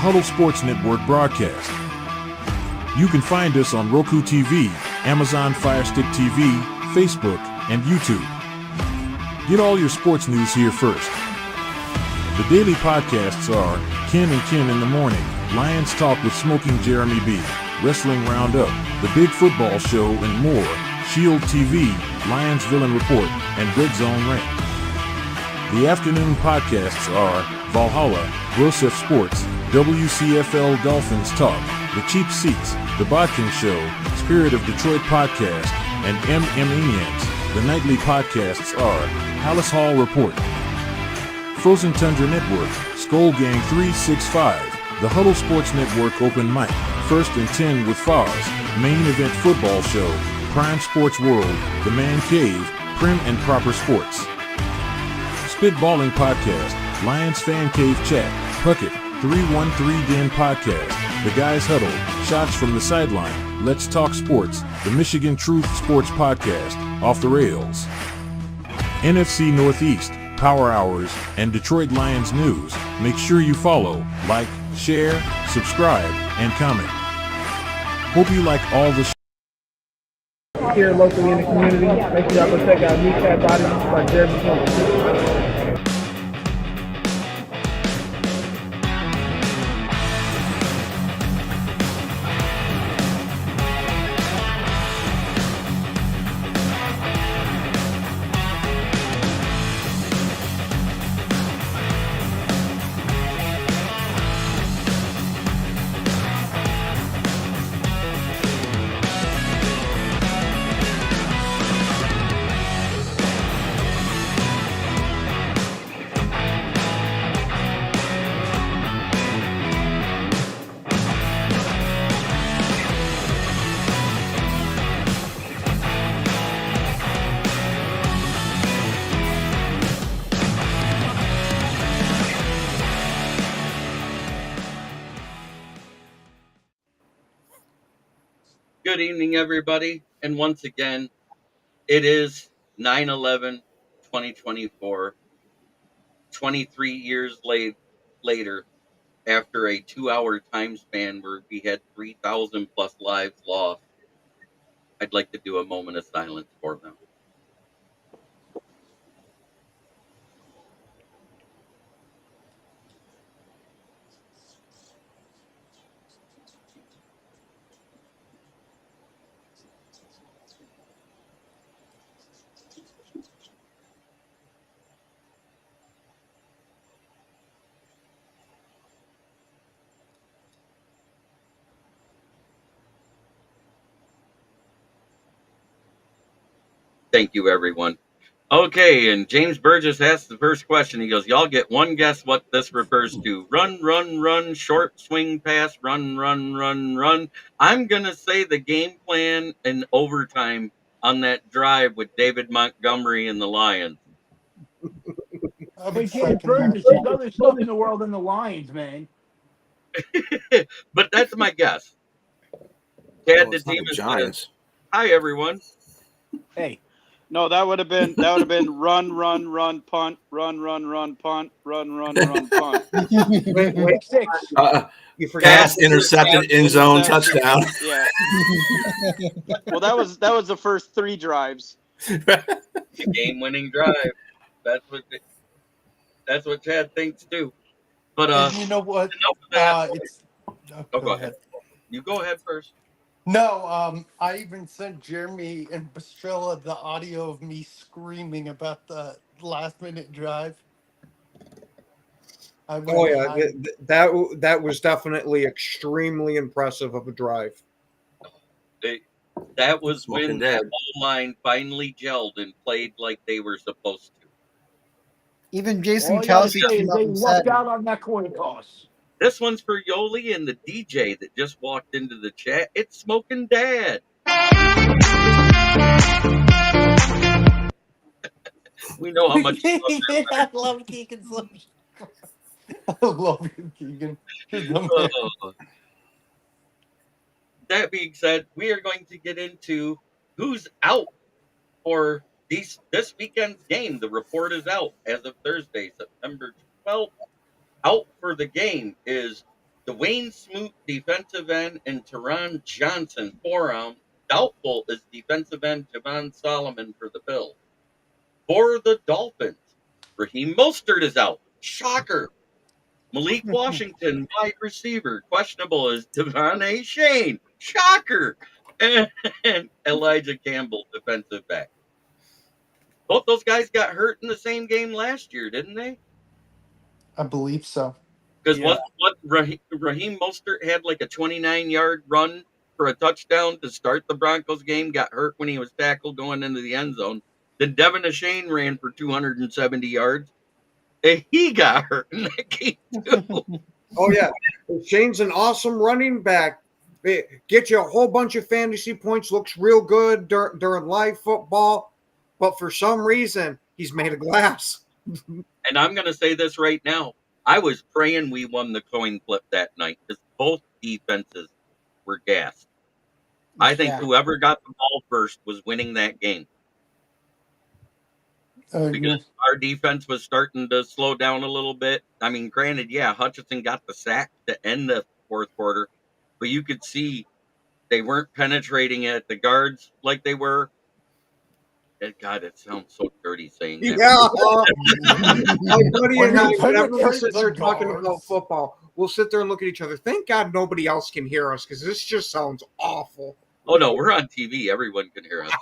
Huddle Sports Network broadcast. You can find us on Roku TV, Amazon Fire Stick TV, Facebook, and YouTube. Get all your sports news here first. The daily podcasts are Ken and Ken in the Morning, Lions Talk with Smoking Jeremy B, Wrestling Roundup, The Big Football Show, and more, Shield TV, Lions Villain Report, and Red Zone Rant. The afternoon podcasts are Valhalla, Grosef Sports, WCFL Dolphins Talk, The Cheap Seats, The Bodkin Show, Spirit of Detroit Podcast, and Maniacs. The nightly podcasts are Palace Hall Report, Frozen Tundra Network, Skull Gang 365, The Huddle Sports Network Open Mic, First and 10 with Foz, Main Event Football Show, Prime Sports World, The Man Cave, Prim and Proper Sports. Spitballing Podcast, Lions Fan Cave Chat, Puckett, 313 Den Podcast, The Guys Huddle, Shots from the Sideline, Let's Talk Sports, The Michigan Truth Sports Podcast, Off the Rails, NFC Northeast, Power Hours, and Detroit Lions News. Make sure you follow, like, share, subscribe, and comment. Hope you like all the here locally in the community. Make sure y'all go check out Kneecap Body by Jeremy Pickems. Good evening, everybody. And once again, it is 9/11/2024, 23 years later, after a 2-hour time span where we had 3,000 plus lives lost. I'd like to do a moment of silence for them. Thank you, everyone. Okay, and James Burgess asked the first question. He goes, y'all get one guess what this refers to. Run, run, run, short swing pass, run, run, run, run. I'm going to say the game plan in overtime on that drive with David Montgomery and the Lions. Hey, James Burgess, there's other stuff in the world than the Lions, man. But that's my guess. Chad, the it's not team the is Giants. Hi, everyone. Hey, No, that would have been run, run, run, punt, run, run, run, punt, run, run, run, punt. Pick six. You forgot. Pass, intercepted, end zone, touchdown. Yeah. Well, that was the first 3 drives. The game-winning drive. That's what Chad thinks too. But And you know what? Go Go ahead. You go ahead first. No, I even sent Jeremy and Bastrella the audio of me screaming about the last minute drive. That was definitely extremely impressive of a drive. That was when the whole line finally gelled and played like they were supposed to. Even Jason All you gotta Kelsey say came is up they and lucked said, out on that coin toss. This one's for Yoli and the DJ that just walked into the chat. It's Smoking Dad. We know how much. I love Keegan. I love you, Keegan. That being said, we are going to get into who's out for this weekend's game. The report is out as of Thursday, September 12th. Out for the game is Dwayne Smoot, defensive end, and Teron Johnson, forearm. Doubtful is defensive end Javon Solomon for the Bills. For the Dolphins, Raheem Mostert is out. Shocker. Malik Washington, wide receiver. Questionable is Devon A. Shane. Shocker. And Elijah Campbell, defensive back. Both those guys got hurt in the same game last year, didn't they? I believe so. Because Yeah. what Raheem Mostert had like a 29-yard run for a touchdown to start the Broncos game, got hurt when he was tackled going into the end zone. Then Devin Achane ran for 270 yards, and he got hurt in that game too. Oh yeah, Shane's an awesome running back. Get you a whole bunch of fantasy points. Looks real good during live football, but for some reason he's made of glass. And I'm going to say this right now. I was praying we won the coin flip that night because both defenses were gassed. I think Yeah. whoever got the ball first was winning that game because our defense was starting to slow down a little bit. I mean, granted, yeah, Hutchinson got the sack to end the fourth quarter, but you could see they weren't penetrating at the guards like they were. And God, it sounds so dirty saying that. Yeah, my buddy and I, whenever we sit there the talking about guards. football, we'll sit there and look at each other. Thank God nobody else can hear us because this just sounds awful. Oh no, we're on TV. Everyone can hear us.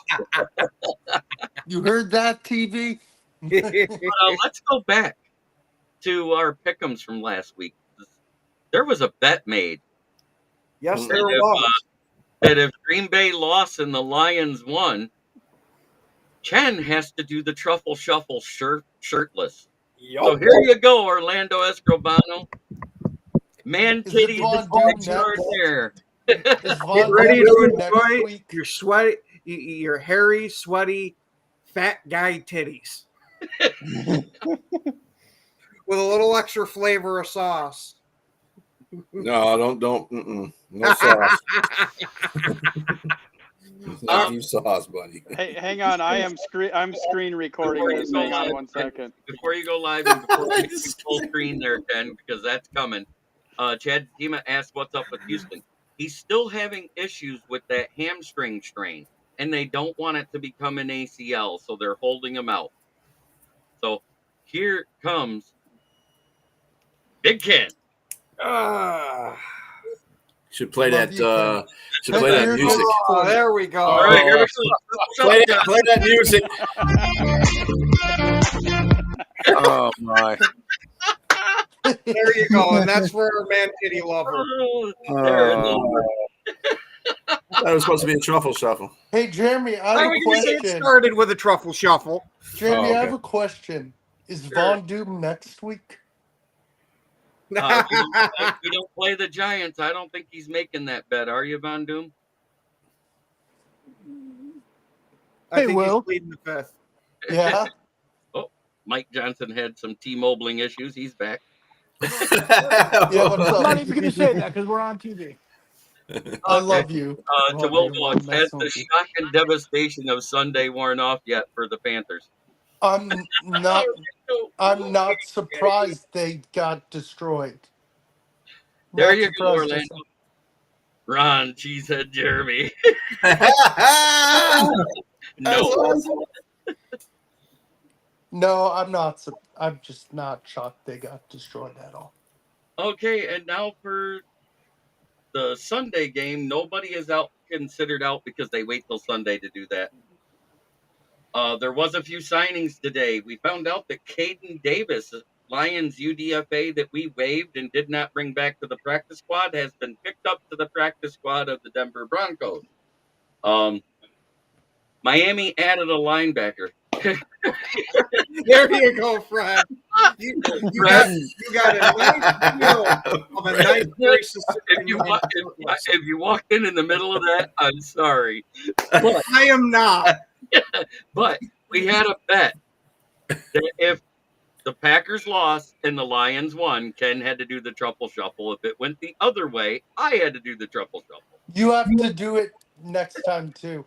You heard that, TV? But, let's go back to our Pickems from last week. There was a bet made Yes, there that was. that if Green Bay lost and the Lions won, Ken has to do the truffle shuffle shirtless. So here you go, Orlando Escobar. Man, Is it titties Von Doom extraordinaire. Is Von Get ready Doom to next enjoy week? your sweaty, your hairy, sweaty, fat guy titties with a little extra flavor of sauce. No, don't. No sauce. Not you sauce, buddy. Hey, hang on. I'm screen recording this. Hang on one second. Before you go live and before you get full screen there, Ken, because that's coming. Chad Dima asked what's up with Houston. He's still having issues with that hamstring strain, and they don't want it to become an ACL, so they're holding him out. So here comes Big Ken. Should play Love that. you, Ken. Should play that music. Oh, there we go. All right, here we go. Play that music. Oh my! There you go. And that's for our man kitty lover. There it is. That was supposed to be a truffle shuffle. Hey, Jeremy, I Why have are a we going to get question. started with a truffle shuffle? Jeremy, Oh, I have okay. a question. Is Von Doom next week? If you don't play the Giants, I don't think he's making that bet. Are you, Von Doom? I Hey, think Will. he's pleading the fifth. Yeah. Mike Johnson had some T-Mobiling issues. He's back. Yeah, what's I'm up? not even going to say that because we're on TV. I love you. To Will Von Doom, Vaughn, I'm has messing the with you. shock and devastation of Sunday worn off yet for the Panthers? I'm not surprised they got destroyed. There Not you go, surprised Orlando. Ron, Cheesehead, Jeremy. No. No, I'm not. I'm just not shocked they got destroyed at all. Okay, and now for the Sunday game, nobody is considered out because they wait till Sunday to do that. There was a few signings today. We found out that Caden Davis, Lions UDFA that we waived and did not bring back to the practice squad, has been picked up to the practice squad of the Denver Broncos. Miami added a linebacker. There you go, Fred. You got a nice deal of a nice voice. If you walked in the middle of that, I'm sorry. But, I am not. but we had a bet that if the Packers lost and the Lions won, Ken had to do the truffle shuffle. If it went the other way, I had to do the truffle shuffle. You have to do it next time too.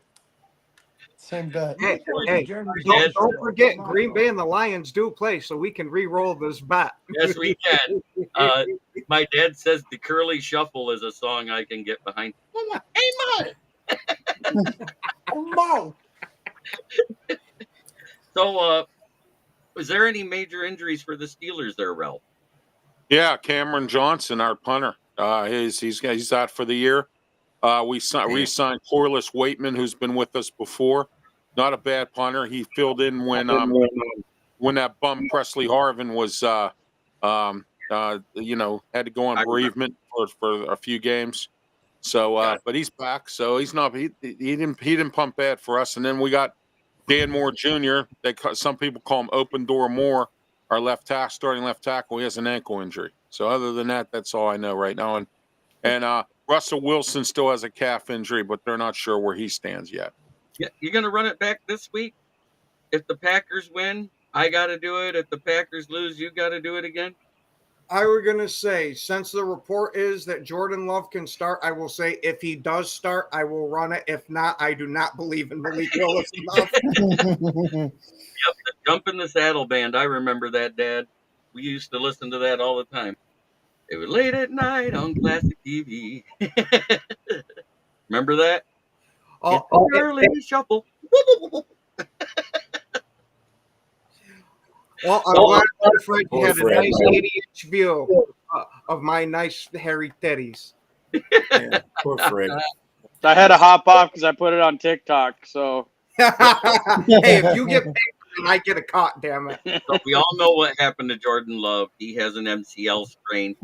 Same bet. Hey, Hey, don't forget, Green Bay and the Lions do play, so we can re-roll this bet. Yes, we can. My dad says the Curly Shuffle is a song I can get behind. Hey, Mo! Mo! So, was there any major injuries for the Steelers there, Ralph? Yeah, Cameron Johnson, our punter. He's out for the year. We re-signed Corliss Waitman, who's been with us before. Not a bad punter. He filled in when that bum Presley Harvin was had to go on bereavement for a few games. So but he's back. So he's not he didn't pump bad for us. And then we got Dan Moore Jr. Some people call him Open Door Moore, our starting left tackle. He has an ankle injury. So other than that, that's all I know right now. And Russell Wilson still has a calf injury, but they're not sure where he stands yet. Yeah, you're gonna run it back this week. If the Packers win, I got to do it. If the Packers lose, you got to do it again. I was going to say, since the report is that Jordan Love can start, I will say if he does start, I will run it. If not, I do not believe in Malik Willis enough. Yep, the Jump in the Saddle band. I remember that, Dad. We used to listen to that all the time. It was late at night on classic TV. Remember that? Oh, early shuffle. Well, I'm glad Fred had a nice 80-inch view of my nice hairy teddies. Yeah, poor Fred. I had to hop off because I put it on TikTok. So Hey, if you get paid, I get a cut, damn it. So we all know what happened to Jordan Love. He has an MCL strain.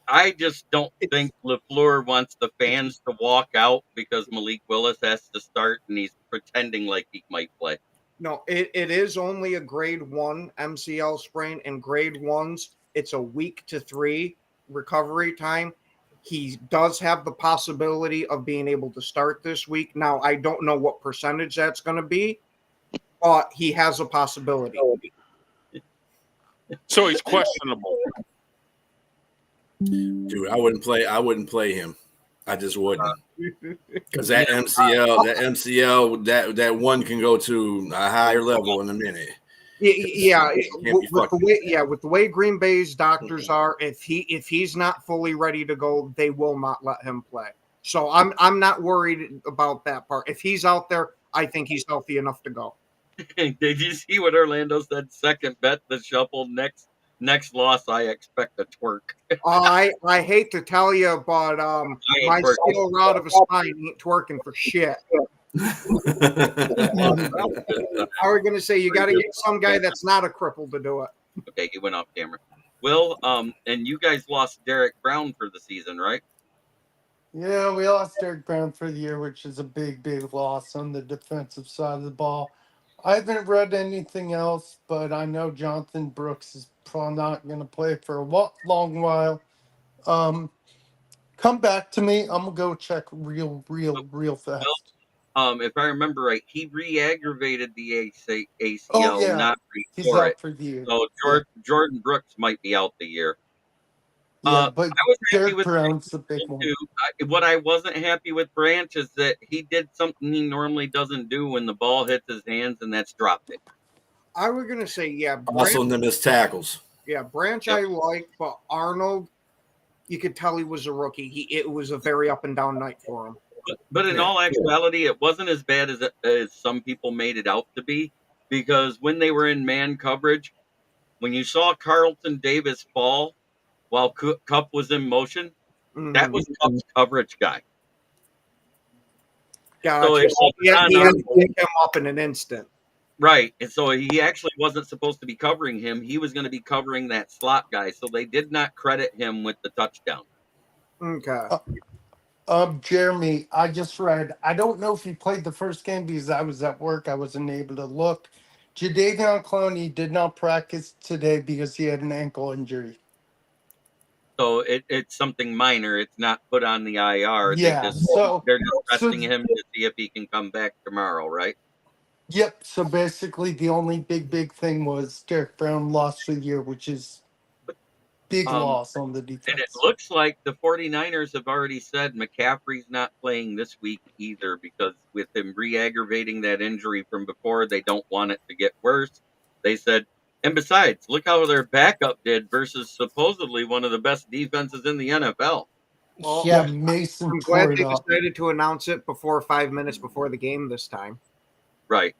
I just don't think LaFleur wants the fans to walk out because Malik Willis has to start and he's pretending like he might play. No, it is only a grade 1 MCL sprain, and grade 1s, it's a week to 3 recovery time. He does have the possibility of being able to start this week. Now, I don't know what percentage that's going to be, but he has a possibility. So he's questionable. Dude, I wouldn't play him. I just wouldn't. Because that MCL, that one can go to a higher level in a minute. Yeah, with the way Green Bay's doctors are, if he's not fully ready to go, they will not let him play. So I'm not worried about that part. If he's out there, I think he's healthy enough to go. Did you see what Orlando said? Second bet the shuffle. Next loss, I expect a twerk. I hate to tell you, but my steel rod of a spine ain't twerking for shit. I was going to say you got to get some guy that's not a cripple to do it. Okay, he went off camera. Will, and you guys lost Derek Brown for the season, right? Yeah, we lost Derek Brown for the year, which is a big loss on the defensive side of the ball. I haven't read anything else, but I know Jonathan Brooks is probably not going to play for a long while. Come back to me. I'm going to go check real fast. If I remember right, he re-aggravated the ACL, Oh, yeah. not He's for out it. for the year. So Jordan Brooks might be out the year. Yeah, but I was happy Derek with Brown's the big one. too. What I wasn't happy with Branch is that he did something he normally doesn't do when the ball hits his hands, and that's dropped it. I was going to say, yeah. Also, the missed tackles. Yeah, Branch I like, but Arnold, you could tell he was a rookie. It was a very up and down night for him. But in all actuality, it wasn't as bad as some people made it out to be, because when they were in man coverage, when you saw Carlton Davis fall while Kupp was in motion, that was Kupp's coverage guy. Gotcha. So he had to pick him up in an instant. Right. And so he actually wasn't supposed to be covering him. He was going to be covering that slot guy. So they did not credit him with the touchdown. Okay. Jeremy, I just read, I don't know if he played the first game because I was at work. I wasn't able to look. Jadeveon Clowney did not practice today because he had an ankle injury. So it's something minor. It's not put on the IR. Yeah, they're just testing him to see if he can come back tomorrow, right? Yep. So basically the only big thing was Derek Brown lost for the year, which is Big loss on the And it defense. looks like the 49ers have already said McCaffrey's not playing this week either because with him re-aggravating that injury from before, they don't want it to get worse. They said, and besides, look how their backup did versus supposedly one of the best defenses in the NFL. Well, Yeah, Mason I'm tore glad it they up. decided to announce it before 5 minutes before the game this time. Right.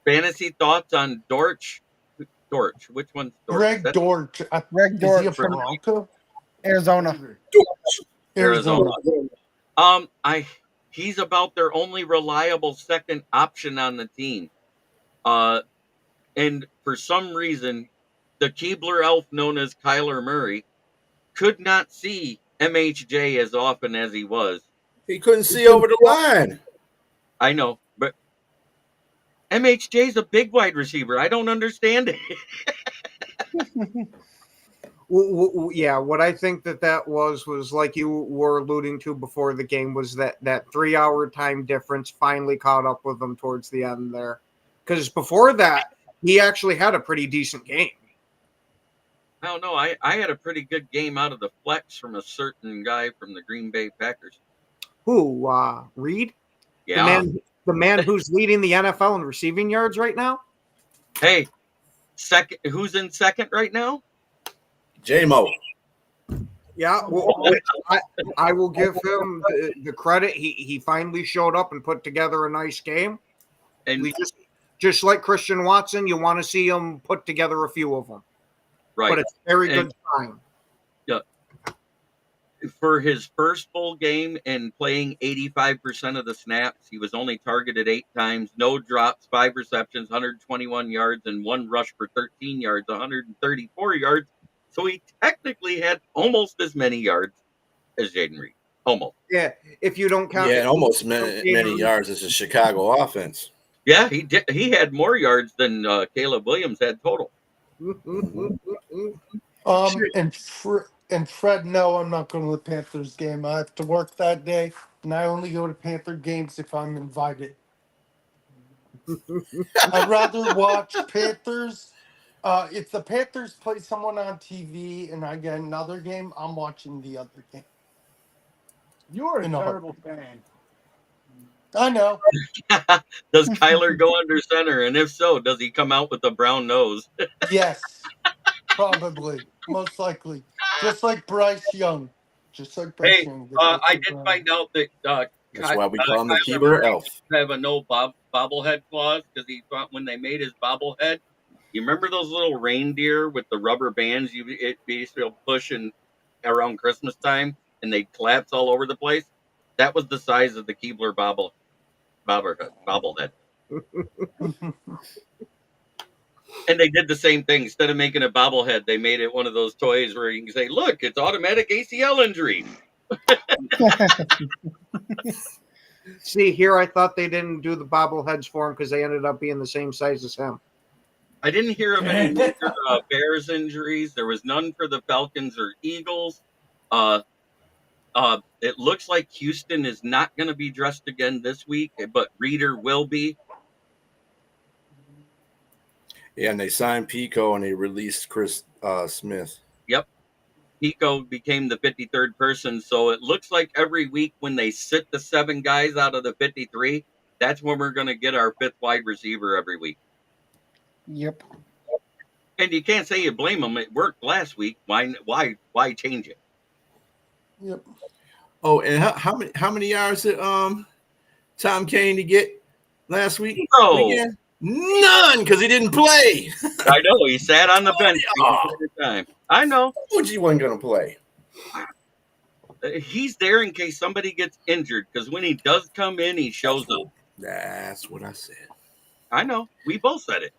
Fantasy thoughts on Dortch? Dortch. Which one's Dortch? Greg Dortch. Greg Is he a Dortch from Bronco? Arizona. Arizona. He's about their only reliable second option on the team. And for some reason, the Keebler elf known as Kyler Murray could not see MHJ as often as he was. He couldn't see over the line. I know, but MHJ's a big wide receiver. I don't understand it. Yeah, what I think that was like you were alluding to before the game was that 3 hour time difference finally caught up with him towards the end there. Because before that, he actually had a pretty decent game. I don't know. I had a pretty good game out of the flex from a certain guy from the Green Bay Packers. Who, Reed? Yeah. The man who's leading the NFL in receiving yards right now? Hey, second. Who's in second right now? J-Mo. Yeah, well, I will give him the credit. He finally showed up and put together a nice game. And we just like Christian Watson, you want to see him put together a few of them. Right. But it's a very good sign. Yeah. For his first full game and playing 85% of the snaps, he was only targeted 8 times, no drops, 5 receptions, 121 yards, and 1 rush for 13 yards, 134 yards. So he technically had almost as many yards as Jaden Reed. Almost. Yeah, if you don't count. Yeah, and almost many yards as a Chicago offense. Yeah, he did. He had more yards than Caleb Williams had total. And Fred, no, I'm not going to the Panthers game. I have to work that day, and I only go to Panther games if I'm invited. I'd rather watch Panthers. If the Panthers play someone on TV and I get another game, I'm watching the other game. You're a terrible fan. I know. Does Kyler go under center? And if so, does he come out with a brown nose? Yes, probably. Most likely. Just like Bryce Young. Hey, I did find out that that's why we call him the Keebler elf. Have a no bobblehead clause because he thought when they made his bobblehead, you remember those little reindeer with the rubber bands it basically pushing around Christmas time and they'd collapse all over the place? That was the size of the Keebler bobblehead. And they did the same thing. Instead of making a bobblehead, they made it one of those toys where you can say, look, it's automatic ACL injury. See, here I thought they didn't do the bobbleheads for him because they ended up being the same size as him. I didn't hear of any major Bears injuries. There was none for the Falcons or Eagles. It looks like Houston is not going to be dressed again this week, but Reeder will be. Yeah, and they signed Pico and they released Chris Smith. Yep. Pico became the 53rd person. So it looks like every week when they sit the 7 guys out of the 53, that's when we're going to get our 5th wide receiver every week. Yep. And you can't say you blame them. It worked last week. Why change it? Yep. Oh, and how many yards did Tom Kane to get last week? No. Again? None, because he didn't play. I know. He sat on the bench the time. I know. He wasn't going to play. He's there in case somebody gets injured, because when he does come in, he shows up. That's what I said. I know. We both said it.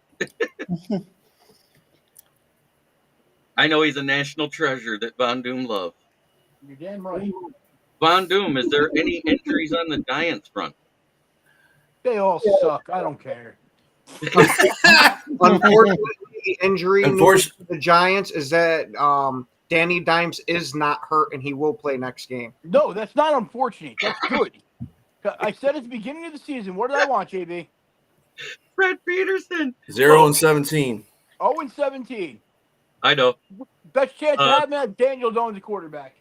I know he's a national treasure that Von Doom loves. You're damn right. Von Doom, is there any injuries on the Giants front? They all suck. I don't care. Unfortunately, the injury news for the Giants is that Danny Dimes is not hurt and he will play next game. No, that's not unfortunate. That's good. I said at the beginning of the season, what did I want, JB? Fred Peterson. 0-17. 0-17. I know. Best chance to have him, Daniel Jones, the quarterback.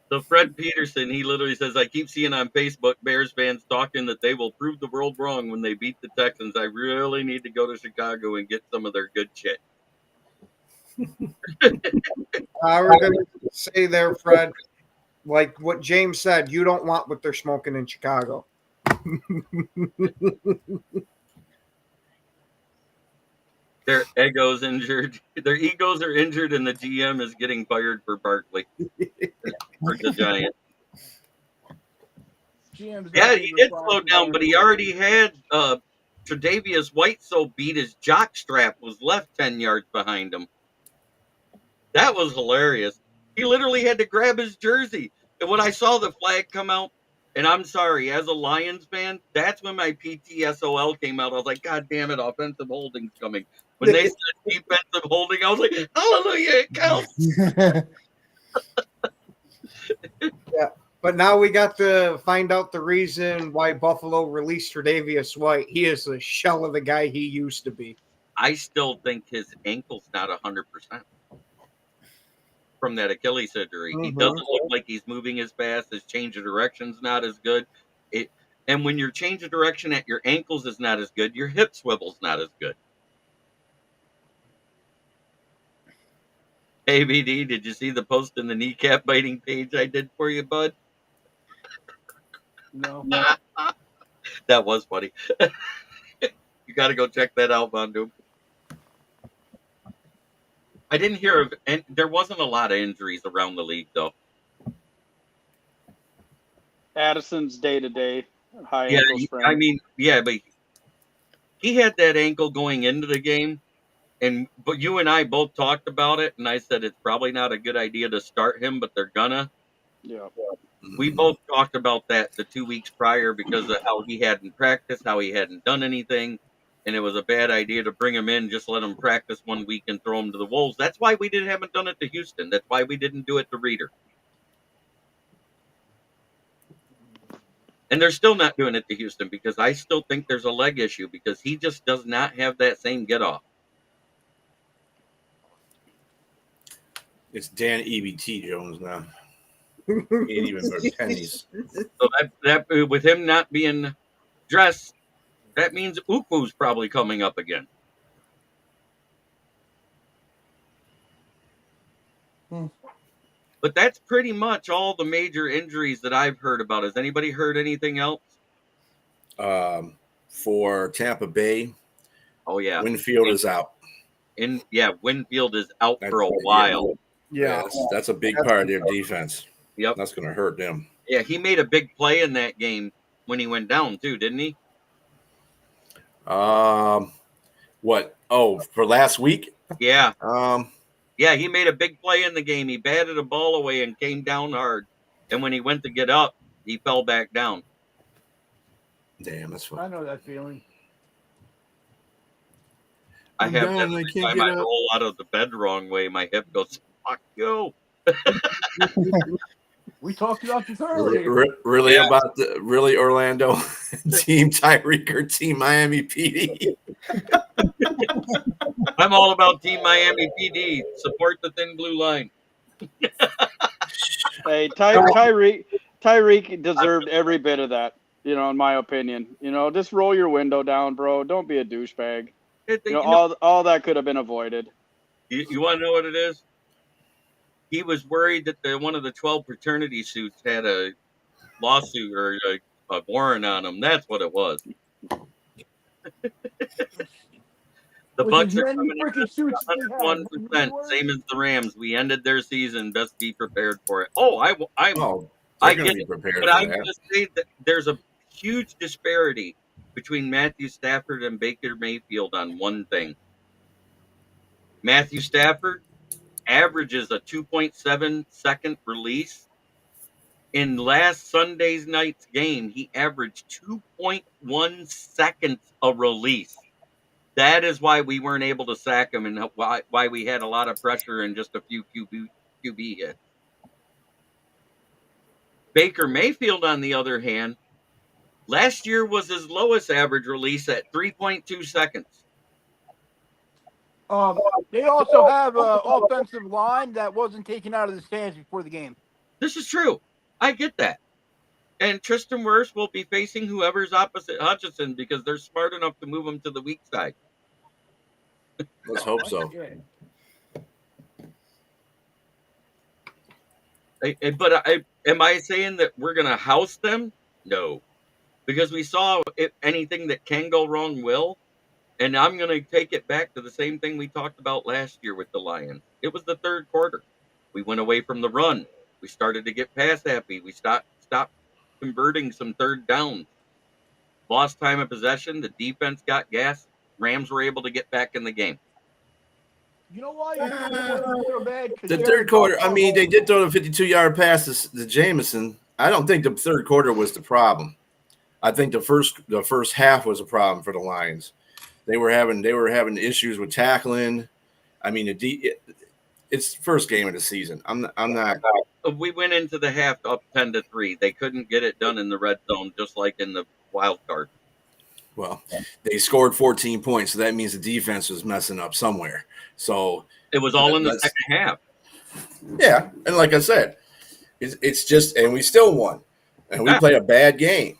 So Fred Peterson, he literally says, I keep seeing on Facebook Bears fans talking that they will prove the world wrong when they beat the Texans. I really need to go to Chicago and get some of their good shit. I was going to say there, Fred, like what James said, you don't want what they're smoking in Chicago. Their egos injured. Their egos are injured, and the GM is getting fired for Barkley. For the Giants. Yeah, he did slow down, but he already had Tre'Davious White so beat his jock strap was left 10 yards behind him. That was hilarious. He literally had to grab his jersey. And when I saw the flag come out, and I'm sorry, as a Lions fan, that's when my PTSOL came out. I was like, God damn it, offensive holding's coming. When they said defensive holding, I was like, hallelujah, it counts. Yeah. But now we got to find out the reason why Buffalo released Tre'Davious White. He is a shell of the guy he used to be. I still think his ankle's not 100% from that Achilles surgery. He doesn't look like he's moving as fast. His change of direction's not as good. And when your change of direction at your ankles is not as good, your hip swivel's not as good. Hey, BD, did you see the post in the kneecap biting page I did for you, bud? No. That was funny. You got to go check that out, Bondu. I didn't hear of, and there wasn't a lot of injuries around the league, though. Addison's day-to-day high ankle sprain. I mean, yeah, but he had that ankle going into the game, but you and I both talked about it, and I said it's probably not a good idea to start him, but they're gonna. Yeah. We both talked about that the 2 weeks prior because of how he hadn't practiced, how he hadn't done anything, and it was a bad idea to bring him in, just let him practice 1 week and throw him to the Wolves. That's why we haven't done it to Houston. That's why we didn't do it to Reeder. And they're still not doing it to Houston because I still think there's a leg issue because he just does not have that same get off. It's Dan EBT Jones now. He ain't even for pennies. So that with him not being dressed, that means Uku's probably coming up again. But that's pretty much all the major injuries that I've heard about. Has anybody heard anything else? For Tampa Bay, oh yeah, Winfield is out. Winfield is out for a while. Yeah, that's a big part of their defense. Yep, that's going to hurt them. Yeah, he made a big play in that game when he went down too, didn't he? What? Oh, for last week? Yeah. Yeah, he made a big play in the game. He batted a ball away and came down hard. And when he went to get up, he fell back down. Damn, that's fun. I know that feeling. I have that every time I roll out of the bed the wrong way. My hip goes, fuck you. We talked about this earlier. Really about really Orlando team Tyreek or team Miami PD? I'm all about Team Miami PD. Support the thin blue line. Hey, Tyreek deserved every bit of that, in my opinion. Just roll your window down, bro. Don't be a douchebag. All that could have been avoided. You want to know what it is? He was worried that one of the 12 fraternity suits had a lawsuit or a warrant on him. That's what it was. The Bucks are coming in 101%, same as the Rams. We ended their season. Best be prepared for it. I get it, but I'm going to say that there's a huge disparity between Matthew Stafford and Baker Mayfield on one thing. Matthew Stafford averages a 2.7 second release. In last Sunday's night's game, he averaged 2.1 seconds a release. That is why we weren't able to sack him and why we had a lot of pressure and just a few QB hits. Baker Mayfield, on the other hand, last year was his lowest average release at 3.2 seconds. They also have an offensive line that wasn't taken out of the stands before the game. This is true. I get that. And Tristan Wirfs will be facing whoever's opposite Hutchinson because they're smart enough to move him to the weak side. Let's hope so. Yeah. Am I saying that we're going to house them? No, because we saw anything that can go wrong will. And I'm going to take it back to the same thing we talked about last year with the Lions. It was the third quarter. We went away from the run. We started to get pass happy. We stopped converting some third downs. Lost time of possession. The defense got gas. Rams were able to get back in the game. You know why it wasn't so bad? The third quarter, I mean, they did throw the 52-yard pass to Jameson. I don't think the third quarter was the problem. I think the first half was a problem for the Lions. They were having issues with tackling. I mean, it's the first game of the season. I'm not. We went into the half up 10-3. They couldn't get it done in the red zone, just like in the wild card. Well, they scored 14 points, so that means the defense was messing up somewhere. So it was all in the second half. Yeah, and like I said, it's just, and we still won, and we played a bad game.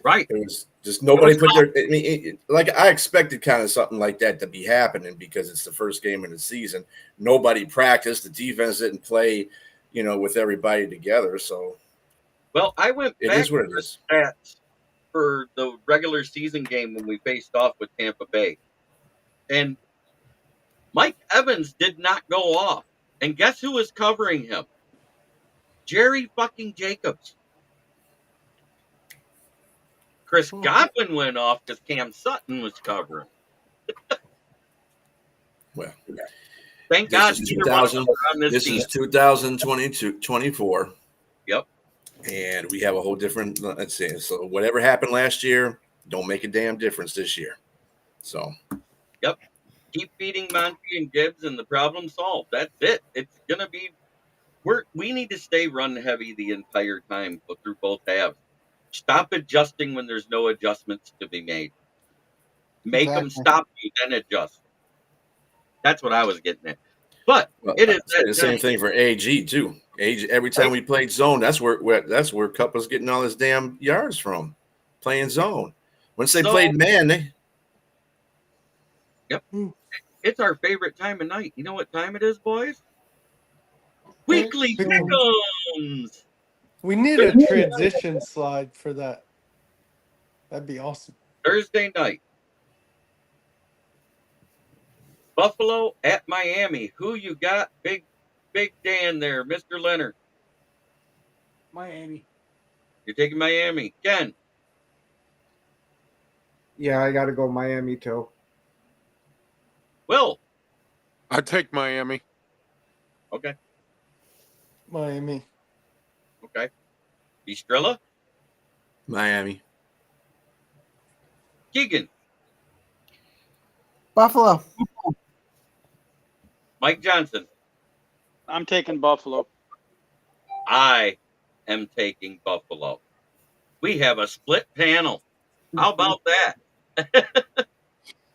Right. It was just nobody put their. I mean, like I expected kind of something like that to be happening because it's the first game of the season. Nobody practiced. The defense didn't play, with everybody together. So, well, I went back to the stats for the regular season game when we faced off with Tampa Bay, and Mike Evans did not go off. And guess who was covering him? Jerry fucking Jacobs. Chris Godwin went off because Cam Sutton was covering. Well, thank God. This is 2022-24. Yep. And we have a whole different. Let's see. So whatever happened last year, don't make a damn difference this year. So. Yep. Keep feeding Monty and Gibbs, and the problem solved. That's it. It's gonna be. We need to stay run heavy the entire time through both halves. Stop adjusting when there's no adjustments to be made. Make them stop you, then adjust. That's what I was getting at. But it is the same thing for AG too. AG, every time we played zone, that's where Cup was getting all his damn yards from, playing zone. Once they played man, they. Yep. It's our favorite time of night. You know what time it is, boys? Weekly Pickems. We need a transition slide for that. That'd be awesome. Thursday night. Buffalo at Miami. Who you got? Big Dan there, Mr. Leonard. Miami. You're taking Miami. Ken. Yeah, I got to go Miami too. Will. I take Miami. Okay. Miami. Okay. Estrella? Miami. Keegan? Buffalo. Mike Johnson? I'm taking Buffalo. I am taking Buffalo. We have a split panel. How about that?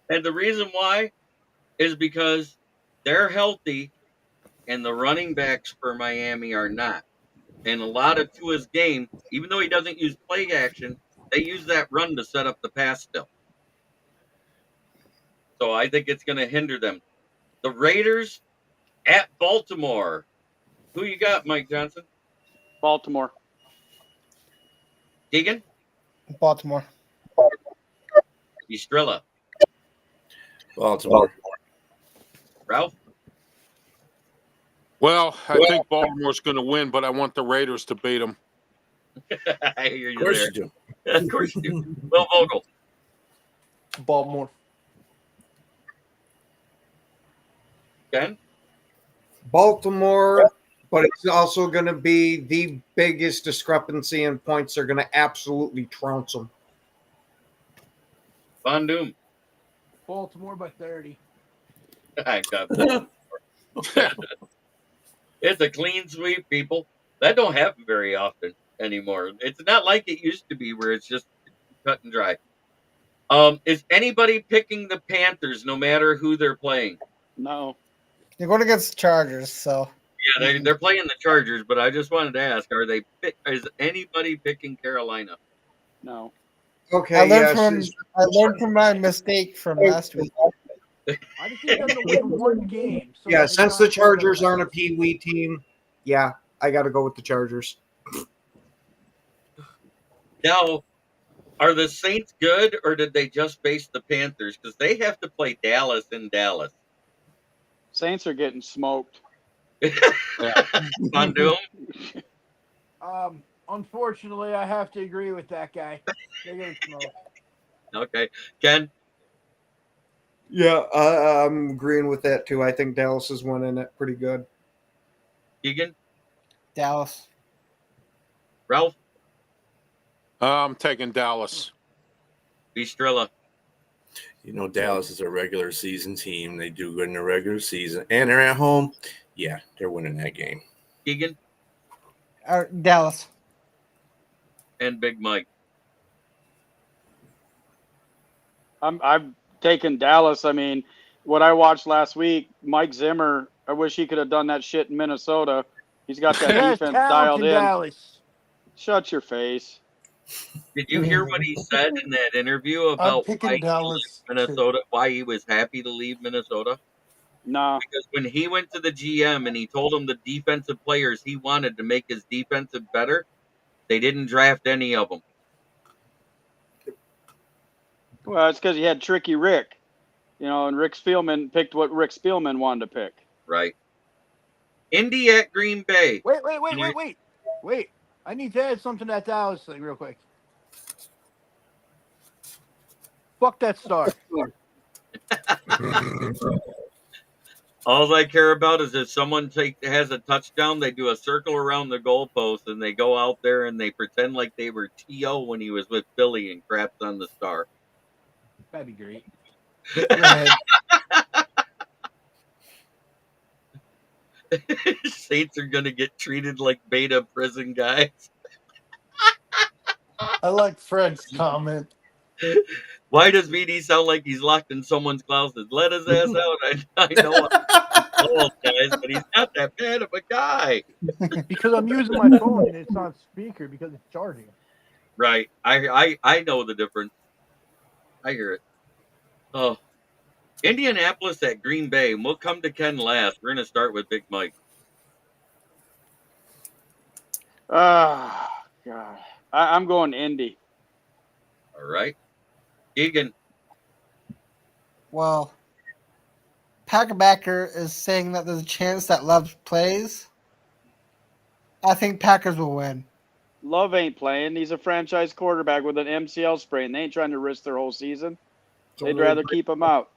And the reason why is because they're healthy and the running backs for Miami are not. And a lot of Tua's game, even though he doesn't use play action, they use that run to set up the pass still. So I think it's going to hinder them. The Raiders at Baltimore. Who you got, Mike Johnson? Baltimore. Keegan? Baltimore. Estrella? Baltimore. Ralph? Well, I think Baltimore's going to win, but I want the Raiders to beat them. I hear you. Of course there. you do. Of course you do. Will Vogel? Baltimore. Ken? Baltimore, but it's also going to be the biggest discrepancy in points. They're going to absolutely trounce them. Von Doom? Baltimore by 30. I got Baltimore. It's a clean sweep, people. That don't happen very often anymore. It's not like it used to be where it's just cut and dry. Is anybody picking the Panthers no matter who they're playing? No. They're going against the Chargers, so. Yeah, they're playing the Chargers, but I just wanted to ask: is anybody picking Carolina? No. Okay, I learned yes. from my mistake from last week. I just need them to win one game. So Yeah, that they since don't the Chargers have- aren't a Pee Wee team, yeah, I got to go with the Chargers. Now, are the Saints good, or did they just face the Panthers? Because they have to play Dallas in Dallas. Saints are getting smoked. Fondue? Unfortunately, I have to agree with that guy. They're getting smoked. Okay. Ken? Yeah, I'm agreeing with that too. I think Dallas is winning it pretty good. Keegan? Dallas. Ralph? I'm taking Dallas. Estrella? You know, Dallas is a regular season team. They do good in the regular season, and they're at home. Yeah, they're winning that game. Keegan? Dallas. And Big Mike? I'm taking Dallas. I mean, what I watched last week, Mike Zimmer, I wish he could have done that shit in Minnesota. He's got that Yes, defense talent dialed in in. Dallas. Shut your face. Did you hear what he said in that interview I'm about picking why Dallas. he left Minnesota? Why he was happy to leave Minnesota? Nah. Because when he went to the GM and he told him the defensive players he wanted to make his defensive better, they didn't draft any of them. Well, it's because he had Tricky Rick. You know, and Rick Spielman picked what Rick Spielman wanted to pick. Right. Indy at Green Bay. Wait. I need to add something to that Dallas thing real quick. Fuck that star. All I care about is if someone has a touchdown, they do a circle around the goalpost and they go out there and they pretend like they were T.O. when he was with Philly and craps on the star. That'd be great. Saints are going to get treated like beta prison guys. I like Fred's comment. Why does VD sound like he's locked in someone's closet? Let his ass out. I know I'm guys, but he's not that bad of a guy. Because I'm using my phone and it's on speaker because it's charging. Right. I know the difference. I hear it. Oh. Indianapolis at Green Bay. We'll come to Ken last. We're going to start with Big Mike. God. I'm going Indy. All right. Egan. Well, Packerbacker is saying that there's a chance that Love plays. I think Packers will win. Love ain't playing. He's a franchise quarterback with an MCL sprain. They ain't trying to risk their whole season. They'd rather keep him out.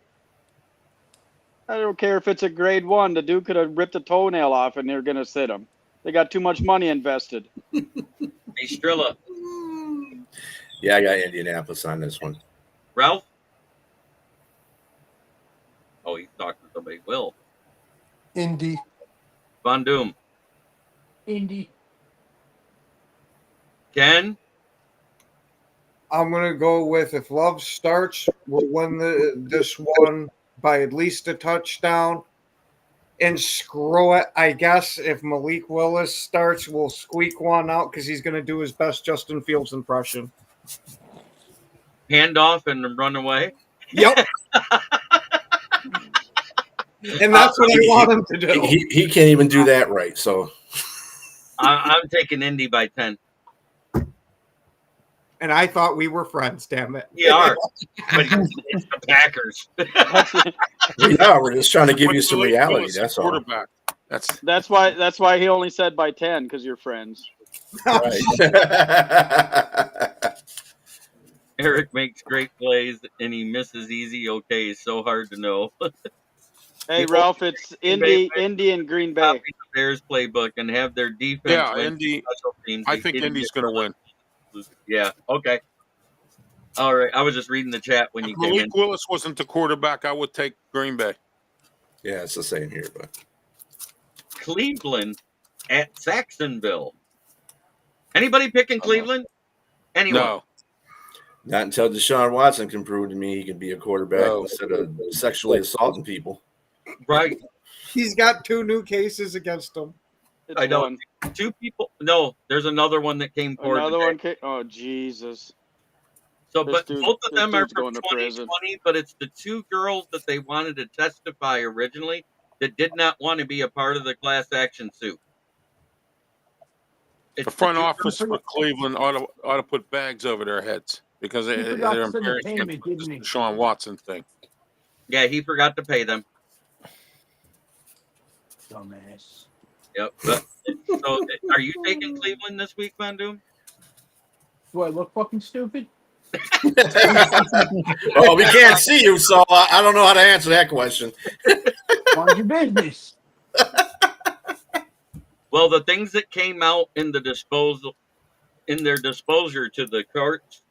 I don't care if it's a grade 1. The dude could have ripped a toenail off and they're going to sit him. They got too much money invested. Estrella. Yeah, I got Indianapolis on this one. Ralph? Oh, he's talking to somebody. Will. Indy. Von Doom. Indy. Ken? I'm going to go with if Love starts, we'll win this one by at least a touchdown. And screw it, I guess if Malik Willis starts, we'll squeak one out because he's going to do his best Justin Fields impression. Hand off and run away? Yep. And that's what I want him to do. He can't even do that right, so. I'm taking Indy by 10. And I thought we were friends, damn it. We are. But it's the Packers. Yeah, we're just trying to give you some reality. That's all. Quarterback. That's why he only said by 10 because you're friends. Right. Eric makes great plays and he misses easy. Okay, it's so hard to know. Hey, Ralph, it's Indy and Green Bay. Copy the Bears playbook and have their defense. Yeah, win Indy. special teams. I think Indy's going to win. Yeah. Okay. All right. I was just reading the chat when you came in. Malik Willis wasn't the quarterback. I would take Green Bay. Yeah, it's the same here, but Cleveland at Saxonville. Anybody picking Cleveland? Anyone? No. not until Deshaun Watson can prove to me he can be a quarterback instead of sexually assaulting people. Right. He's got 2 new cases against him. It's I know. one. 2 people. No, there's another one that came forward. Another today. one. Oh Jesus. So, This but dude- both of this them are dude's from going to prison. 2020, but it's the 2 girls that they wanted to testify originally that did not want to be a part of the class action suit. The It's front 2 office for Cleveland ought to put bags over their heads because He they're forgot to send the embarrassing payment, this didn't he? Deshaun Watson thing. Yeah, he forgot to pay them. Dumbass. Yep. But, so, are you taking Cleveland this week, Von Doom? Do I look fucking stupid? Well, we can't see you, so I don't know how to answer that question. Mind your business. Well, the things that came out in their disposure to the courts,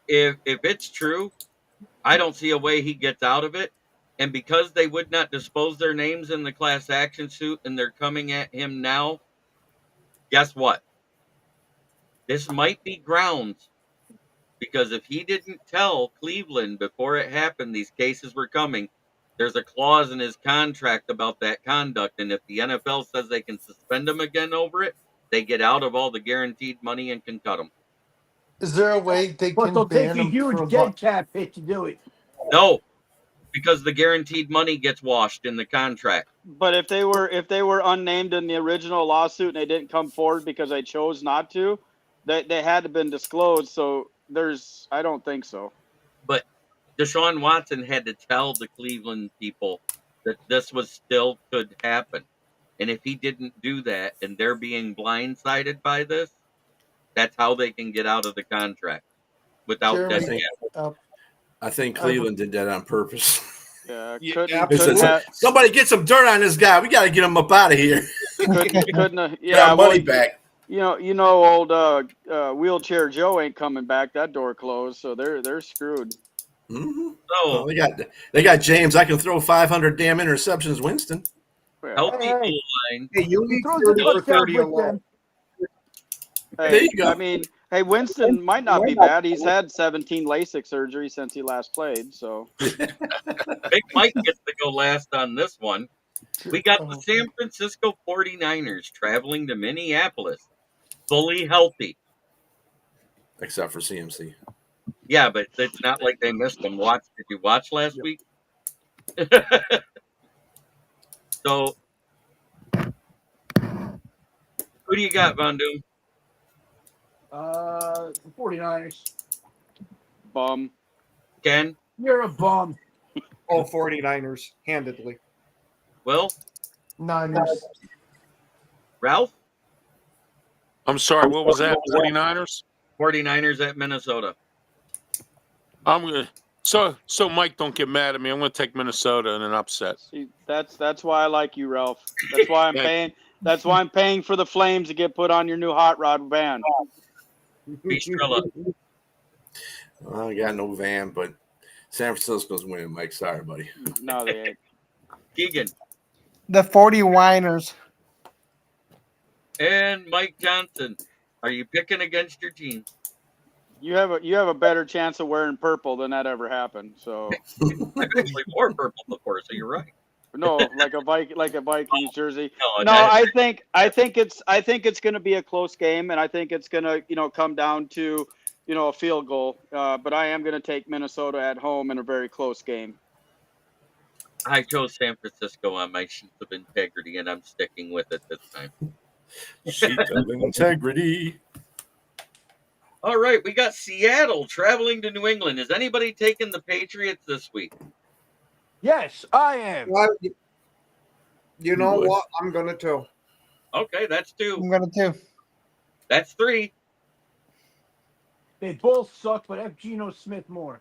if it's true, I don't see a way he gets out of it. And because they would not dispose their names in the class action suit and they're coming at him now, guess what? This might be grounds, because if he didn't tell Cleveland before it happened these cases were coming, there's a clause in his contract about that conduct. And if the NFL says they can suspend him again over it, they get out of all the guaranteed money and can cut him. Is there a way they But can they'll take ban a him huge for dead cap hit to do it. No, because the guaranteed money gets washed in the contract. But if they were unnamed in the original lawsuit and they didn't come forward because they chose not to, they had to been disclosed. So I don't think so. But Deshaun Watson had to tell the Cleveland people that this was still could happen. And if he didn't do that and they're being blindsided by this, that's how they can get out of the contract without Jeremy, dead cap. I think Cleveland did that on purpose. Yeah, Yeah, couldn't, absolutely. couldn't have, Somebody get some dirt on this guy. We got to get him up out of here. couldn't have, Get yeah, our well, money back. you know, old wheelchair Joe ain't coming back. That door closed, so they're screwed. Mm-hmm. So They got James. I can throw 500 damn interceptions, Winston. Yeah. healthy Hey. O-line. Hey, you He need throws 30 a for touchdown 30 with alone. them. Hey, There you go. I mean, hey, Winston might not be bad. He's had 17 LASIK surgery since he last played. So Big Mike gets to go last on this one. We got the San Francisco 49ers traveling to Minneapolis, fully healthy. Except for CMC. Yeah, but it's not like they missed them. Did you watch last week? So, who do you got, Von Doom? 49ers. bum. Ken? You're a bum. Oh, 49ers, handedly. Will? Niners. Ralph? I'm sorry, what was that? 49ers? 49ers at Minnesota. I'm gonna so Mike don't get mad at me. I'm gonna take Minnesota in an upset. See, that's why I like you, Ralph. That's why I'm paying. That's why I'm paying for the flames to get put on your new hot rod van. Bistrella. Well, I got no van, but San Francisco's winning, Mike. Sorry, buddy. No, they ain't. Keegan. The 40-winers. And Mike Johnson. Are you picking against your team? You have a better chance of wearing purple than that ever happened. So I've actually wore purple before, so you're right. no, like a Vikings jersey. No, No, I think it's going to be a close game, and I think it's going to come down to a field goal. But I am going to take Minnesota at home in a very close game. I chose San Francisco on my sheet of integrity, and I'm sticking with it this time. Sheet of integrity. All right, we got Seattle traveling to New England. Is anybody taking the Patriots this week? Yes, I am. Well, you know Would. what? I'm going to too. Okay, that's I'm 2. gonna too. That's 3. They both suck, but F. Geno Smith more.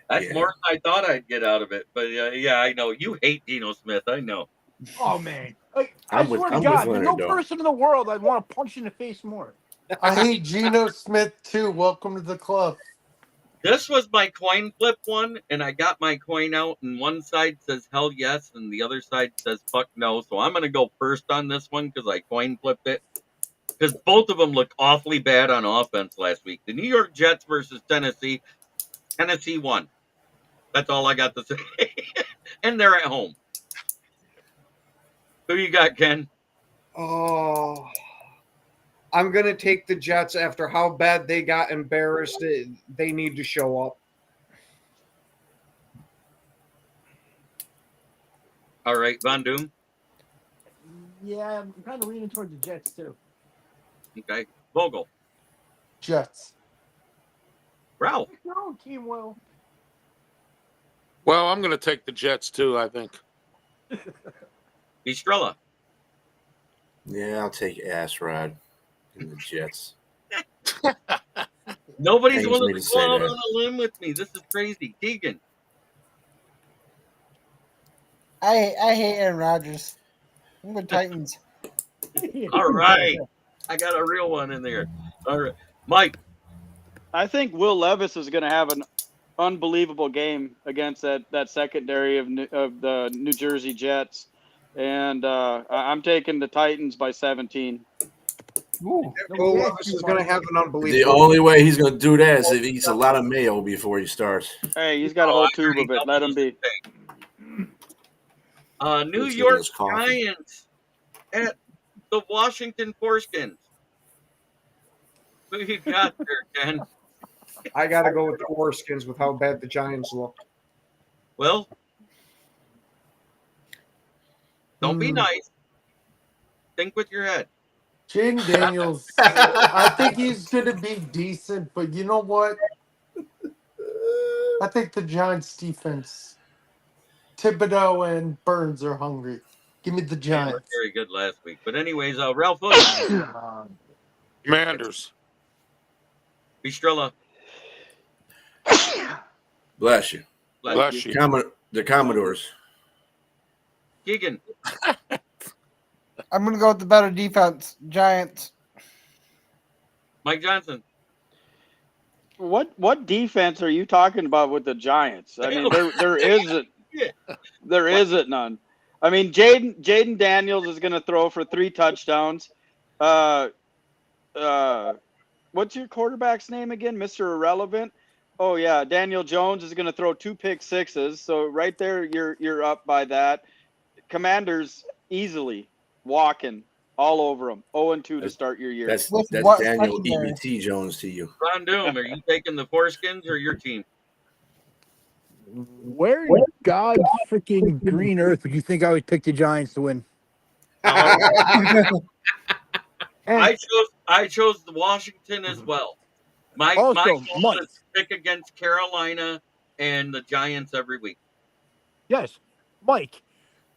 That's Yeah. more than I thought I'd get out of it. But yeah, I know. You hate Geno Smith. I know. Oh, man. I I'm swear with to God, there's Leonard, no though. person in the world I'd want to punch in the face more. I hate Geno Smith too. Welcome to the club. This was my coin flip one, and I got my coin out, and one side says hell yes, and the other side says fuck no. So I'm going to go first on this one because I coin flipped it. Because both of them look awfully bad on offense last week. The New York Jets versus Tennessee. Tennessee won. That's all I got to say. and they're at home. Who you got, Ken? Oh, I'm going to take the Jets after how bad they got embarrassed. They need to show up. All right, Von Doom. Yeah, I'm kind of leaning towards the Jets too. Okay, Vogel. Jets. Ralph. No, team will. Well, I'm going to take the Jets too, I think. Estrella. Yeah, I'll take Ass Rod and the Jets. Nobody's Pains willing me to to go say out that. on a limb with me. This is crazy. Keegan. I hate Aaron Rodgers. I'm with Titans. All right. I got a real one in there. All right. Mike. I think Will Levis is going to have an unbelievable game against that secondary of the New Jersey Jets, and I'm taking the Titans by 17. Ooh, Will Levis is going to have an The unbelievable. only way he's going to do that is if he eats a lot of mayo before he starts. Hey, he's got a Oh, whole I tube already of it. Let him doubled be. New It's in York his coffee. Giants at the Washington Foreskins. Who you got there, Ken? I got to go with the Foreskins with how bad the Giants look. Well, don't be nice. Think with your head. Jaden Daniels, I think he's going to be decent, but you know what? I think the Giants defense, Thibodeau and Burns are hungry. Give me the They were Giants. very good last week. But anyways, Ralph Williams. Commanders. Estrella. Bless you. Bless you. The Commodores. Keegan. I'm going to go with the better defense, Giants. Mike Johnson. What defense are you talking about with the Giants? I mean, there isn't none. I mean, Jaden Daniels is going to throw for 3 touchdowns. What's your quarterback's name again, Mr. Irrelevant? Oh yeah, Daniel Jones is going to throw 2 pick sixes. So right there, you're up by that. Commanders easily walking all over them. 0-2 to start your year. That's With what Daniel secondary? EBT Jones to you. Ron Doom, are you taking the Foreskins or your team? Where in God's freaking green earth would you think I would pick the Giants to win? I chose the Washington as well. My Also, goal Mike. is to pick against Carolina and the Giants every week. Yes, Mike.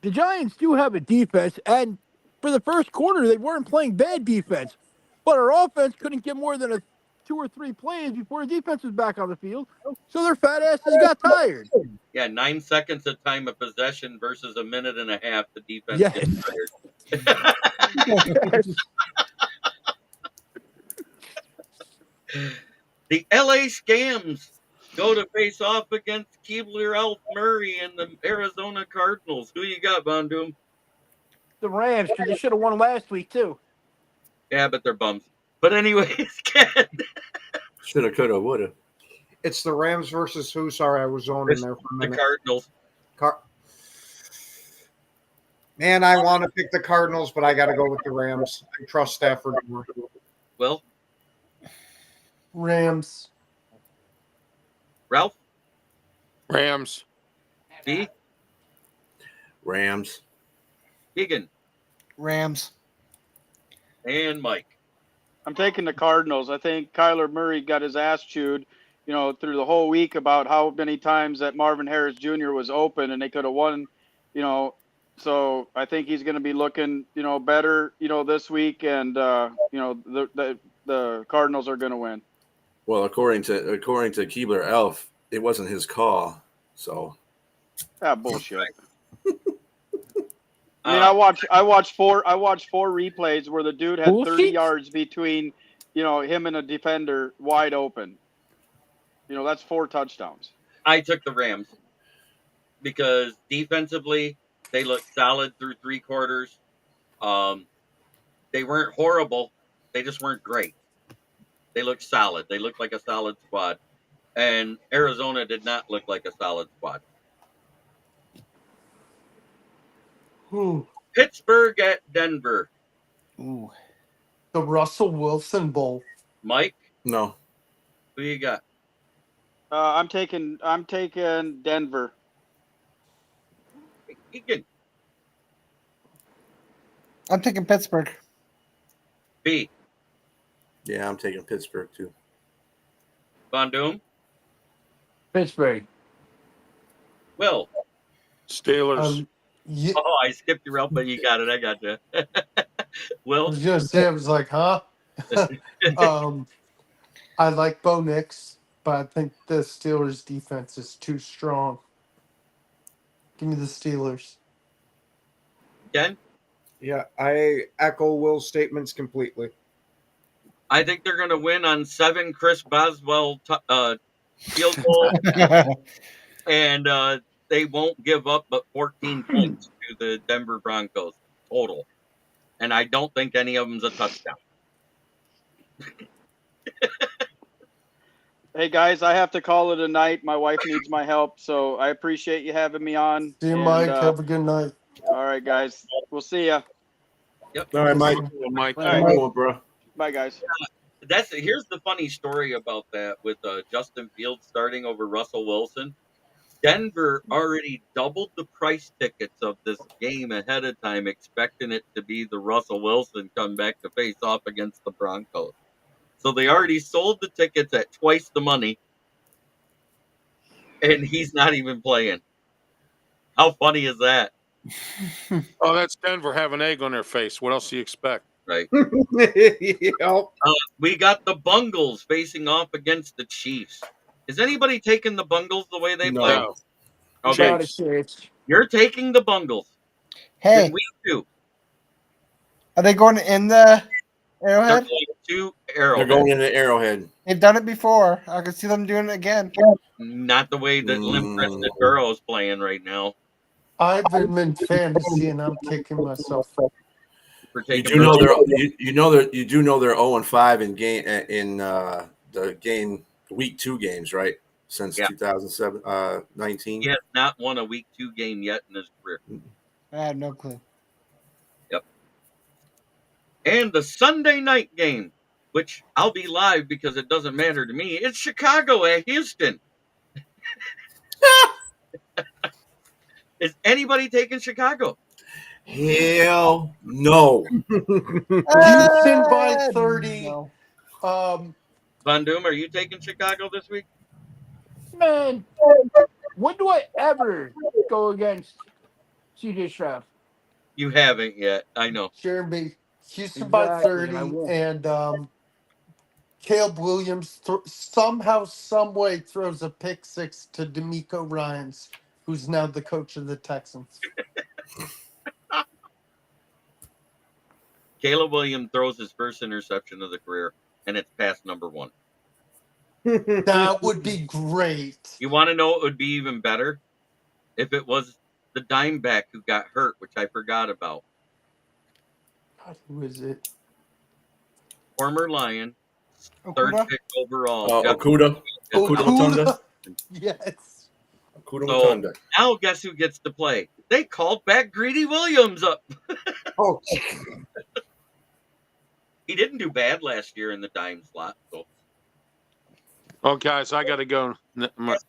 The Giants do have a defense, and for the first quarter, they weren't playing bad defense. But our offense couldn't get more than 2 or 3 plays before the defense was back on the field. So their fat asses got tired. Yeah, 9 seconds of time of possession versus a minute and a half. The defense Yes. gets tired. The LA Scams go to face off against Keebler Elf Murray and the Arizona Cardinals. Who you got, Von Doom? The Rams, because they should have won last week, too. Yeah, but they're bums. But anyways, Ken. Shoulda, coulda, woulda. It's the Rams versus who? Sorry, I was zoning there for a minute. The Cardinals. Man, I want to pick the Cardinals, but I got to go with the Rams. I trust Stafford more. Well, Rams. Ralph? Rams. B? Rams. Keegan? Rams. And Mike. I'm taking the Cardinals. I think Kyler Murray got his ass chewed, through the whole week about how many times that Marvin Harris Jr. was open and they could have won, So I think he's going to be looking, better, this week, and the Cardinals are going to win. Well, according to Keebler Elf, it wasn't his call. So bullshit. I mean, I watched four replays where the dude had 30 yards between, him and a defender wide open. That's 4 touchdowns. I took the Rams because defensively they looked solid through 3 quarters. They weren't horrible. They just weren't great. They looked solid. They looked like a solid squad. And Arizona did not look like a solid squad. Ooh, Pittsburgh at Denver. Ooh. the Russell Wilson Bowl. Mike, No. who you got? I'm taking Denver. Egan. I'm taking Pittsburgh. B. Yeah, I'm taking Pittsburgh too. Von Doom. Pittsburgh. Will. Steelers. Yeah, Oh, I skipped you out, but you got it. I got you. I Will. was gonna say, I was like, huh? I like Bo Nix, but I think the Steelers' defense is too strong. Give me the Steelers. Ken. Yeah, I echo Will's statements completely. I think they're going to win on 7 Chris Boswell field goals, and they won't give up but 14 points to the Denver Broncos total. And I don't think any of them's a touchdown. Hey guys, I have to call it a night. My wife needs my help, so I appreciate you having me on. See you, And, Mike. Have a good night. all right, guys. We'll see ya. Yep. All right, Mike. Mike. All right. Have a good one, bro. Bye, guys. Here's the funny story about that with Justin Fields starting over Russell Wilson. Denver already doubled the price tickets of this game ahead of time, expecting it to be the Russell Wilson come back to face off against the Broncos. So they already sold the tickets at twice the money, and he's not even playing. How funny is that? Oh, that's Denver having egg on their face. What else do you expect? Right. Yep. We got the Bungles facing off against the Chiefs. Is anybody taking the Bungles the way they No. play? No. Okay. Not a chance. You're taking the Bungles. Hey, Then we do. are they going in the They're Arrowhead? going to They're Arrowhead. going into Arrowhead. They've done it before. I can see them doing it again. Not the way that limp-wristed Burrow's playing right now. I've been in fantasy, and I'm kicking myself. For You taking do know Burrow. you do know they're 0-5 in the game week 2 games, right? Since Yeah. 2019. He has not won a week 2 game yet in his career. I have no clue. Yep. And the Sunday night game, which I'll be live because it doesn't matter to me, it's Chicago at Houston. Is anybody taking Chicago? Hell no. Houston by 30. No. Von Doom, are you taking Chicago this week? Man, when do I ever go against CJ Stroud? You haven't yet. I know. Jeremy, Houston by Exactly, and I 30, won't. and Caleb Williams somehow, some way throws a pick 6 to D'Amico Ryans, who's now the coach of the Texans. Caleb Williams throws his first interception of the career, and it's pass number 1. That would be great. You want to know what would be even better? If it was the dime back who got hurt, which I forgot about. God, who is it? Former Lion, third Okuda? pick overall. Okuda. Okuda Matunda. Yes. Okuda So Matunda. now guess who gets to play? They called back Greedy Williams up. Oh, He didn't do bad last year in the dime slot. So Oh, guys, I got to go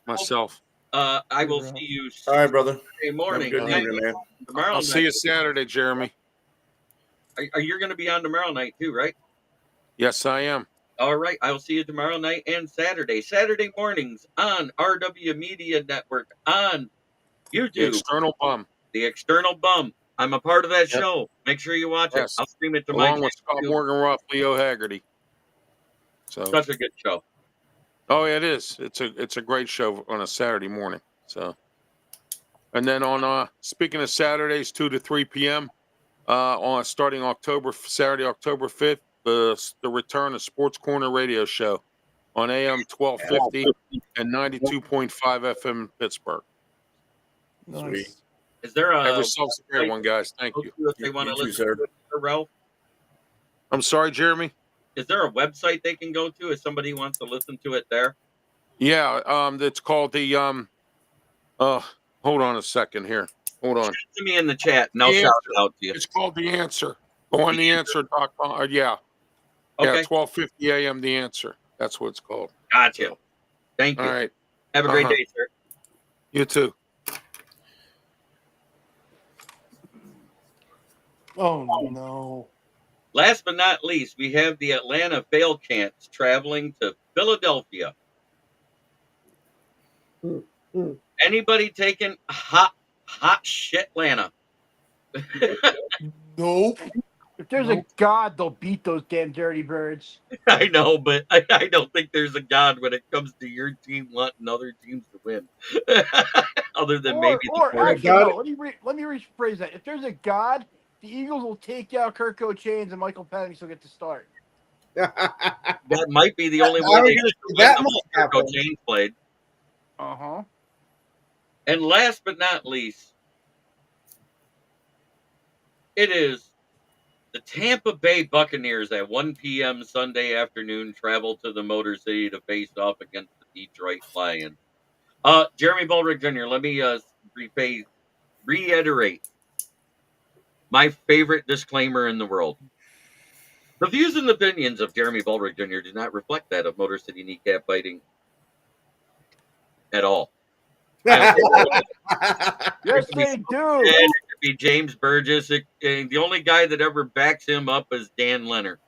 myself. I will see you All right, brother. Saturday morning. Have a good evening, man. Tomorrow I'll night. see you Saturday, Jeremy. Are you going to be on tomorrow night too, right? Yes, I am. All right. I will see you tomorrow night and Saturday. Saturday mornings on RW Media Network on The YouTube. external bum. The External Bum. I'm a part of that show. Make sure you watch Yes. it. I'll stream it to my Along with Scott channel. Morgan Ruff, Leo Haggerty. So, Such a good show. oh, it is. It's a great show on a Saturday morning. So, and then on speaking of Saturdays, 2 to 3 p.m. On starting Saturday, October 5th, the return of Sports Corner Radio Show on AM 1250 and 92.5 FM Pittsburgh. Nice. Is there a Have yourselves a great one, guys. Thank you. if they want to You too, listen sir. to it, Ralph? I'm sorry, Jeremy. Is there a website they can go to if somebody wants to listen to it there? Yeah, it's called the hold on a second here. Hold on. To me in the chat, and I'll The shout Answer. it out to you. It's called The Answer. Go on theanswer.com. Yeah. Okay. Yeah, 12:50 a.m. The Answer. That's what it's called. Gotcha. So, Thank you. all right. Have a great day, sir. You too. Oh no. Last but not least, we have the Atlanta Fail Cants traveling to Philadelphia. Anybody taking hot shit Atlanta? Nope. If there's a God, they'll beat those damn dirty birds. I know, but I don't think there's a God when it comes to your team wanting other teams to win. Other than maybe Or the actually, God. no. Let me rephrase that. If there's a God, the Eagles will take out Kirko Chains and Michael Penix will get to start. that might be the only I way was they gonna get say, to that win must the Kirko happen. Chains played. Uh-huh. And last but not least, it is the Tampa Bay Buccaneers at 1 p.m. Sunday afternoon travel to the Motor City to face off against the Detroit Lions. Jeremy Baldrick Jr., let me reiterate my favorite disclaimer in the world. The views and opinions of Jeremy Baldrick Jr. do not reflect that of Motor City Kneecap Fighting at all. I don't Yes, they do. and it could be James Burgess. And the only guy that ever backs him up is Dan Leonard.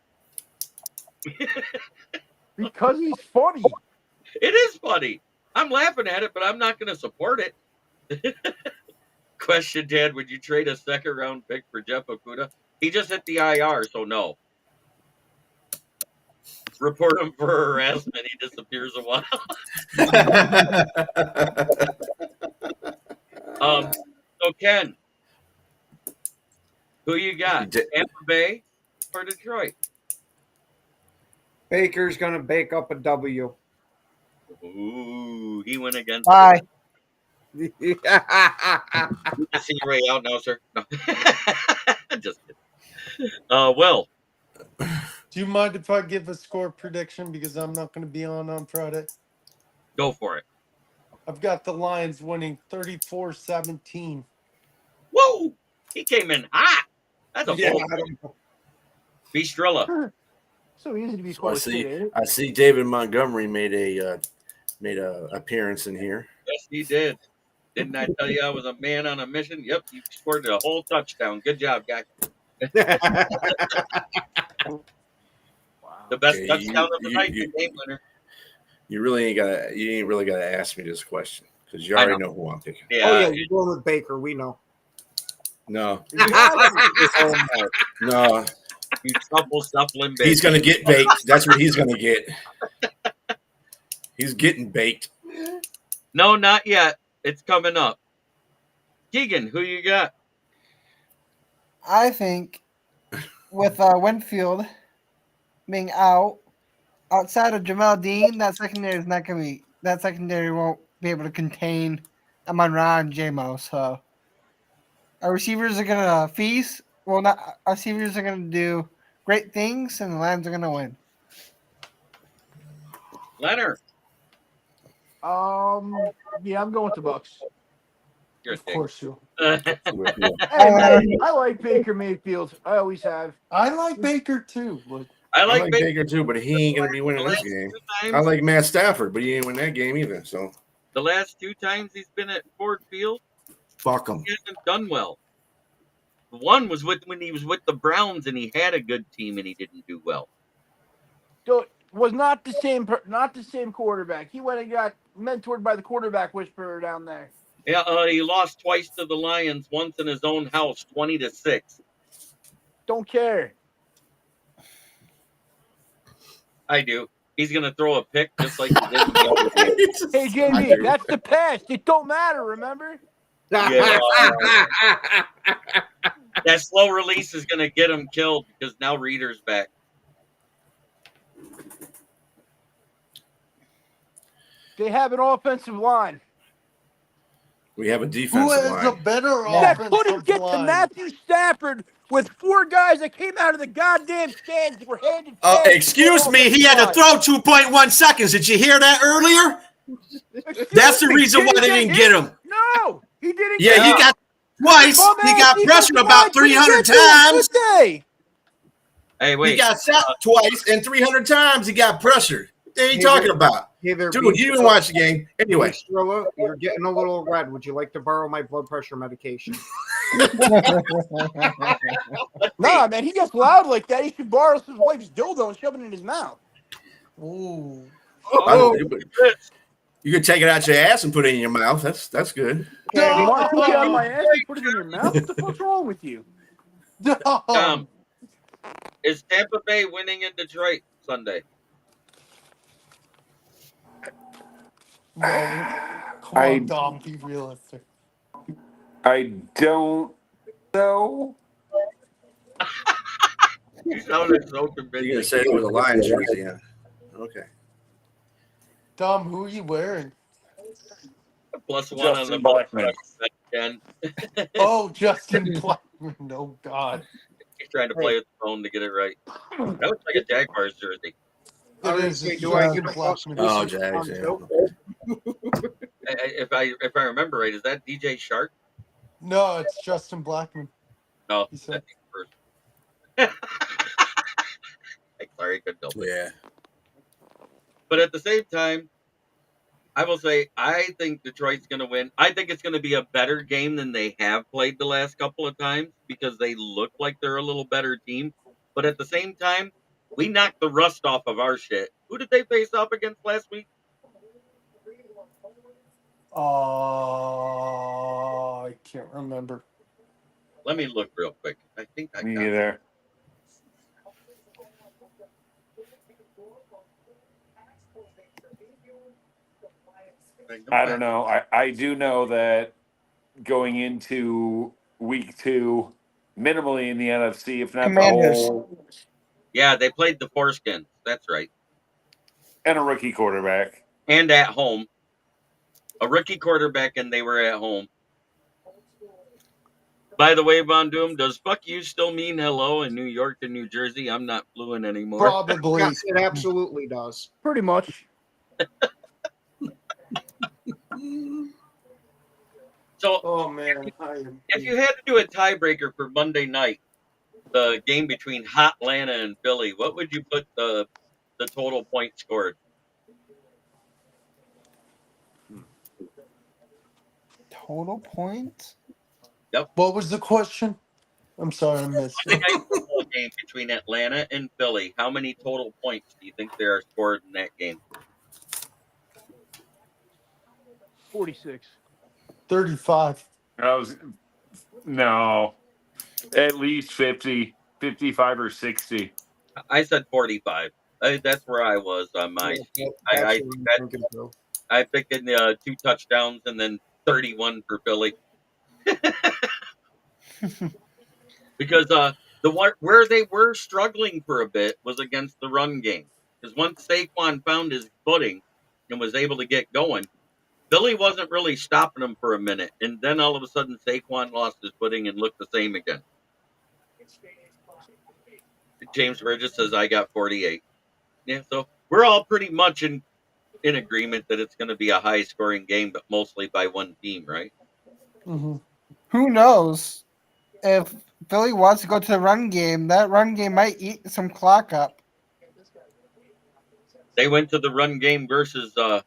Because he's funny. It is funny. I'm laughing at it, but I'm not going to support it. Question, Dad, would you trade a second round pick for Jeff Okuda? He just hit the IR, so no. Report him for harassment. He disappears a while. So Ken, who you got? Tampa Bay or Detroit? Baker's gonna bake up a W. Ooh, he went against. Bye. You can see your way out now, sir. No. Just kidding. Well, Do you mind if I give a score prediction because I'm not going to be on Friday? go for it. I've got the Lions winning 34-17. Whoa, he came in hot. That's a Yeah, bold. I don't know. So easy to be So full of shit, ain't it? I see David Montgomery made a appearance in here. Yes, he did. Didn't I tell you I was a man on a mission? Yep, you scored a whole touchdown. Good job, guy. The best Okay, touchdown of the night, the game winner. You ain't really gotta ask me this question because you I already know who I'm picking. Yeah, Oh yeah, you're going with Baker. We know. No, Exactly. no, you trouble shuffling he's gonna get baked. That's what he's gonna get. He's getting baked. No, not yet. It's coming up. Keegan, who you got? I think with Winfield being outside of Jamal Dean, that secondary is not going to be. That secondary won't be able to contain Amon-Ra and J-Mo. So our receivers are going to feast. Well, not our receivers are going to do great things, and the Lions are going to win. Leonard. Yeah, I'm going with the Bucks. You're Of course you. a Hey, man, I like Baker Mayfield. I always have. I like Baker too, but I I like like Baker. Baker too, but he ain't gonna be winning this game. I Times, like Matt Stafford, but he ain't win that game either. So the last 2 times he's been at Ford Field, fuck him. he hasn't done well. One was when he was with the Browns and he had a good team and he didn't do well. So was not the same quarterback. He went and got mentored by the quarterback whisperer down there. Yeah, he lost twice to the Lions, once in his own house, 20-6. Don't care. I do. He's gonna throw a pick just like he did in the other game. Hey, JB, that's the past. It don't matter, remember? Yeah. That slow release is gonna get him killed because now Reader's back. They have an offensive line We have a who defensive has a line. better that couldn't offensive get to line? Matthew Stafford with 4 guys that came out of the goddamn stands that were handed fast. Excuse me, he had to throw 2.1 seconds. Did you hear that earlier? That's the reason why they didn't get him. No, he didn't. Yeah, get he him. got twice. He got pressured about 300 times. Hey, He wait. got sacked twice, and 300 times he got pressured. What are you talking about? Hey there, Dude, you didn't watch the game. Anyway. Hey, Strilla, you're getting a little red. Would you like to borrow my blood pressure medication? Nah, man, he gets loud like that. He should borrow his wife's dildo and shove it in his mouth. Ooh. Oh, You could take it out your ass and put it in your mouth. That's good. You want to take it out of my ass and put it in your mouth? What the fuck's wrong with you? Is Tampa Bay winning in Detroit Sunday? No. Come on, Dom, be realistic. I don't know. You sounded so You're convincing. gonna say it with a Lions jersey, yeah. Okay. Dom, who are you wearing? Plus one on the Justin Blackman. Again. Oh, Justin Blackman. Oh, God. He's trying to play with the phone to get it right. That looks like a Jaguars jersey. It is. Say, It's do I Justin get a Blackman. Oh, Jags, yeah. If I remember right, is that DJ Shark? No, it's Justin Blackman. No, He said. that's sorry, good help. Yeah. But at the same time, I will say I think Detroit's going to win. I think it's going to be a better game than they have played the last couple of times because they look like they're a little better team. But at the same time, we knocked the rust off of our shit. Who did they face off against last week? I can't remember. Let me look real quick. I think I Me got either. I don't know. I do know that going into week 2, minimally in the NFC, if not Commanders. the whole, Yeah, they played the Foreskins. That's right. and a rookie quarterback. And at home. A rookie quarterback, and they were at home. By the way, Von Doom, does fuck you still mean hello in New York and New Jersey? I'm not fluent anymore. Probably. Yes, it absolutely does. Pretty much. So, Oh, man. if you had to do a tiebreaker for Monday night, the game between Hot Atlanta and Philly, what would you put the total point scored? Total points? What was the question? I'm sorry, I missed it. Monday night football game between Atlanta and Philly. How many total points do you think there are scored in that game? 46. 35. No, at least 50, 55 or 60. I said 45. That's where I was on my sheet. I picked in 2 touchdowns and then 31 for Philly. Because where they were struggling for a bit was against the run game. Because once Saquon found his footing and was able to get going, Philly wasn't really stopping him for a minute. And then all of a sudden, Saquon lost his footing and looked the same again. James Burgess says, I got 48. Yeah, so we're all pretty much in agreement that it's going to be a high-scoring game, but mostly by one team, right? Mm-hmm. Who knows? If Philly wants to go to the run game, that run game might eat some clock up. They went to the run game versus the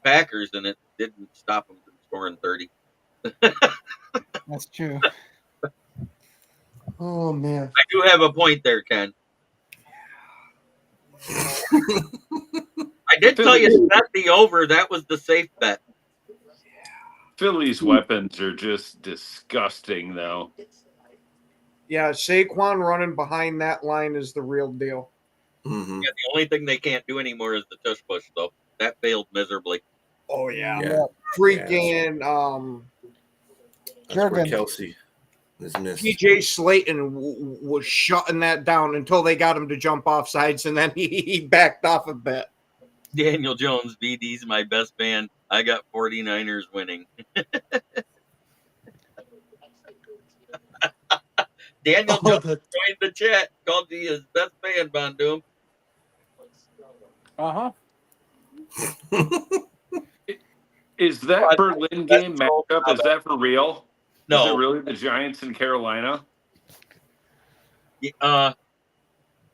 Packers, and it didn't stop them from scoring 30. That's true. Oh, man. I do have a point there, Ken. I did tell you bet the over. That was the safe bet. Philly's weapons are just disgusting, though. Yeah, Saquon running behind that line is the real deal. Mm-hmm. Yeah, the only thing they can't do anymore is the tush push, though. That failed miserably. Oh yeah, Yeah. freaking That's where Kelsey is missed. TJ Slayton was shutting that down until they got him to jump off sides, and then he backed off a bit. Daniel Jones, BD's my best man. I got 49ers winning. Daniel Jones joined the chat. Called you his best fan, Von Doom. Is that Berlin game matchup? Is that for real? No. Is it really the Giants in Carolina?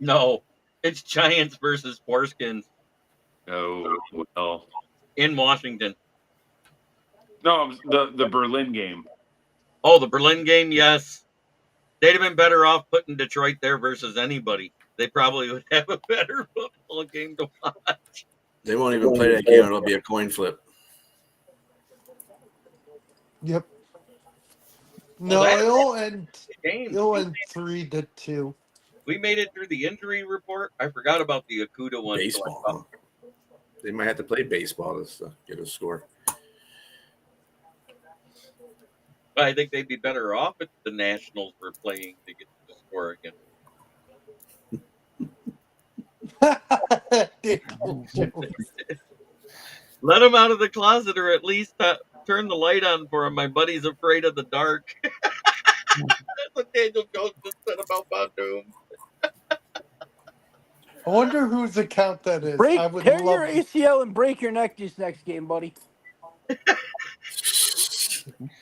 No. It's Giants versus Foreskins Oh well. in Washington. No, the Berlin game. Oh, the Berlin game, yes. They'd have been better off putting Detroit there versus anybody. They probably would have a better football game to watch. They won't even play that game. It'll be a coin flip. Yep. Well, No, that- it'll end. Game. It'll end 3-2. We made it through the injury report. I forgot about the Akuda one. Baseball. Huh? They might have to play baseball to get a score. I think they'd be better off if the Nationals were playing to get the score again. Let them out of the closet, or at least turn the light on for him. My buddy's afraid of the dark. That's what Daniel Jones just said about Bondoom. I wonder whose account that is. Tear love your ACL and break your neck this next game, buddy.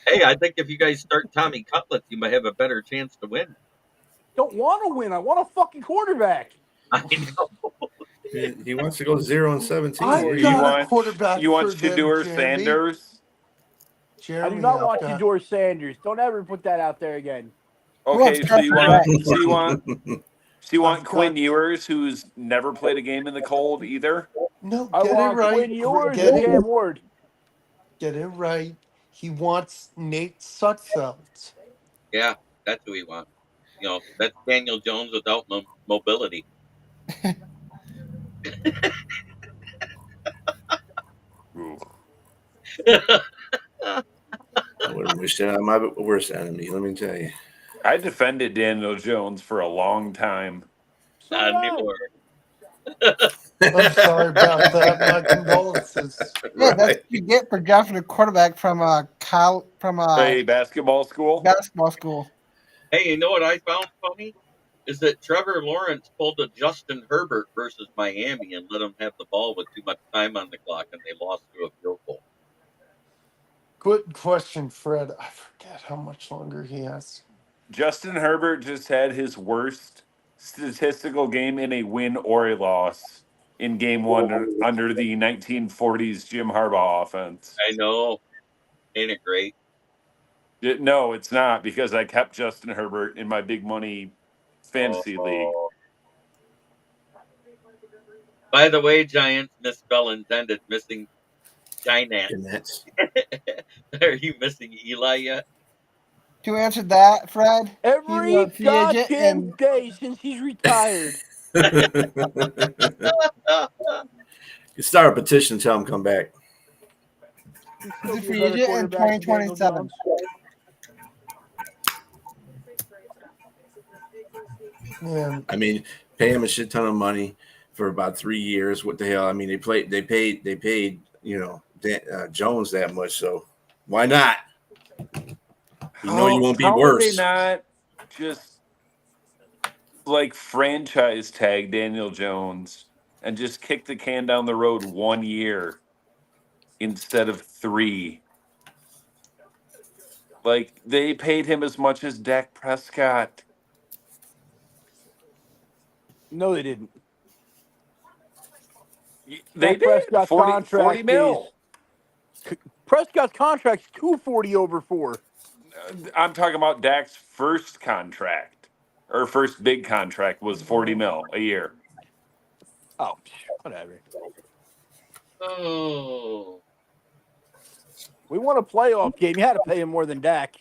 Hey, I think if you guys start Tommy Cutlets, you might have a better chance to win. Don't want to win. I want a fucking quarterback. I know. He wants to go 0-17. I got a quarterback. You want for them, Shedeur Jeremy. Sanders? I do not want Shedeur Sanders. Don't ever put that out there again. Okay, so you want Quinn Ewers, who's never played a game in the cold either? No, I get want it right. Quinn Ewers Get and it, Cam Ward. get it right. He wants Nate Sudfeld. Yeah, that's who we want. You know, that's Daniel Jones without mobility. I wouldn't wish that on my worst enemy, let me tell you. I defended Daniel Jones for a long time. Not anymore. I'm sorry about that. My condolences. Yeah, that's what you get for drafting a quarterback from a basketball school. Basketball school. Hey, you know what I found funny? Is that Trevor Lawrence pulled a Justin Herbert versus Miami and let him have the ball with too much time on the clock, and they lost to a field goal. Good question, Fred. I forget how much longer he has. Justin Herbert just had his worst statistical game in a win or a loss in game one under the 1940s Jim Harbaugh offense. I know. Ain't it great? No, it's not, because I kept Justin Herbert in my big money fantasy league. By the way, Giants, misspell intended, missing Giants. Are you missing Eli yet? To answer that, Fred, Every he's a free agent goddamn and day since he's retired. You start a petition, tell him come back. he's a free agent in 2027. Yeah. I mean, pay him a shit ton of money for about 3 years. What the hell? I mean, they paid Jones that much, so why not? You know you won't be How worse. would they not just like franchise tag Daniel Jones and just kick the can down the road 1 year instead of 3? Like, they paid him as much as Dak Prescott. No, they didn't. They Dak did. Prescott's 40 mil. Prescott's contract's $240 over 4. I'm talking about Dak's first contract, or first big contract, was 40 mil a year. Oh, whatever. Oh. We won a playoff game. You had to pay him more than Dak.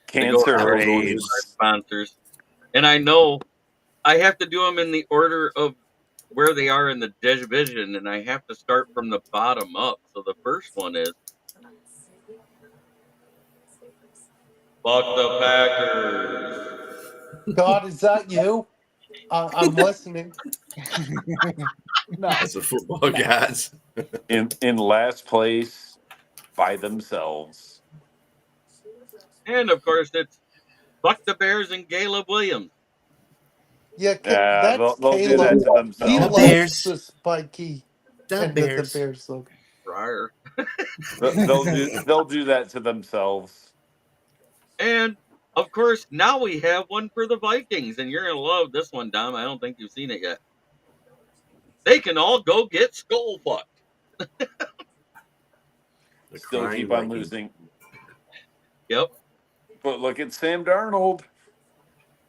Cancer rays. Sponsors. And I know I have to do them in the order of where they are in the division, and I have to start from the bottom up. So the first one is fuck the Packers. God, is that you? I'm listening. No. That's the football gods. in last place by themselves. And of course, it's fuck the Bears and Caleb Williams. Yeah, Yeah, that's they'll do that Caleb. to He themselves. likes the spiky The and the Bears. Bears logo. Rawr. They'll do that to themselves. And of course, now we have one for the Vikings, and you're gonna love this one, Dom. I don't think you've seen it yet. They can all go get skull fucked. The Still crying keep on Vikings. losing. Yep. But look at Sam Darnold.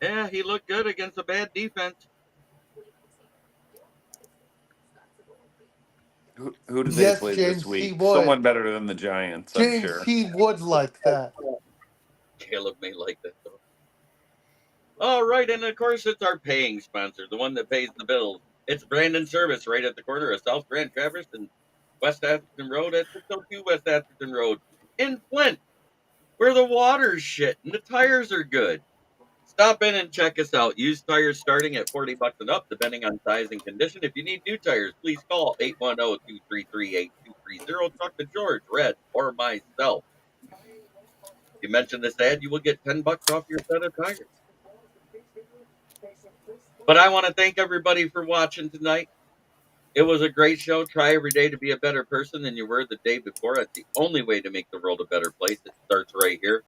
Yeah, he looked good against a bad defense. Who do they Yes, play this James, he week? would. Someone better than the Giants, I'm James, sure. he would like that. Caleb may like that though. All right, and of course it's our paying sponsor, the one that pays the bills. It's Brandon Service right at the corner of South Grand Traverse and West Atherton Road at 602 West Atherton Road in Flint, where the water's shit and the tires are good. Stop in and check us out. Used tires starting at $40 and up, depending on size and condition. If you need new tires, please call 810-233-8230. Talk to George, Red, or myself. If you mention this ad, you will get $10 off your set of tires. But I want to thank everybody for watching tonight. It was a great show. Try every day to be a better person than you were the day before. That's the only way to make the world a better place. It starts right here.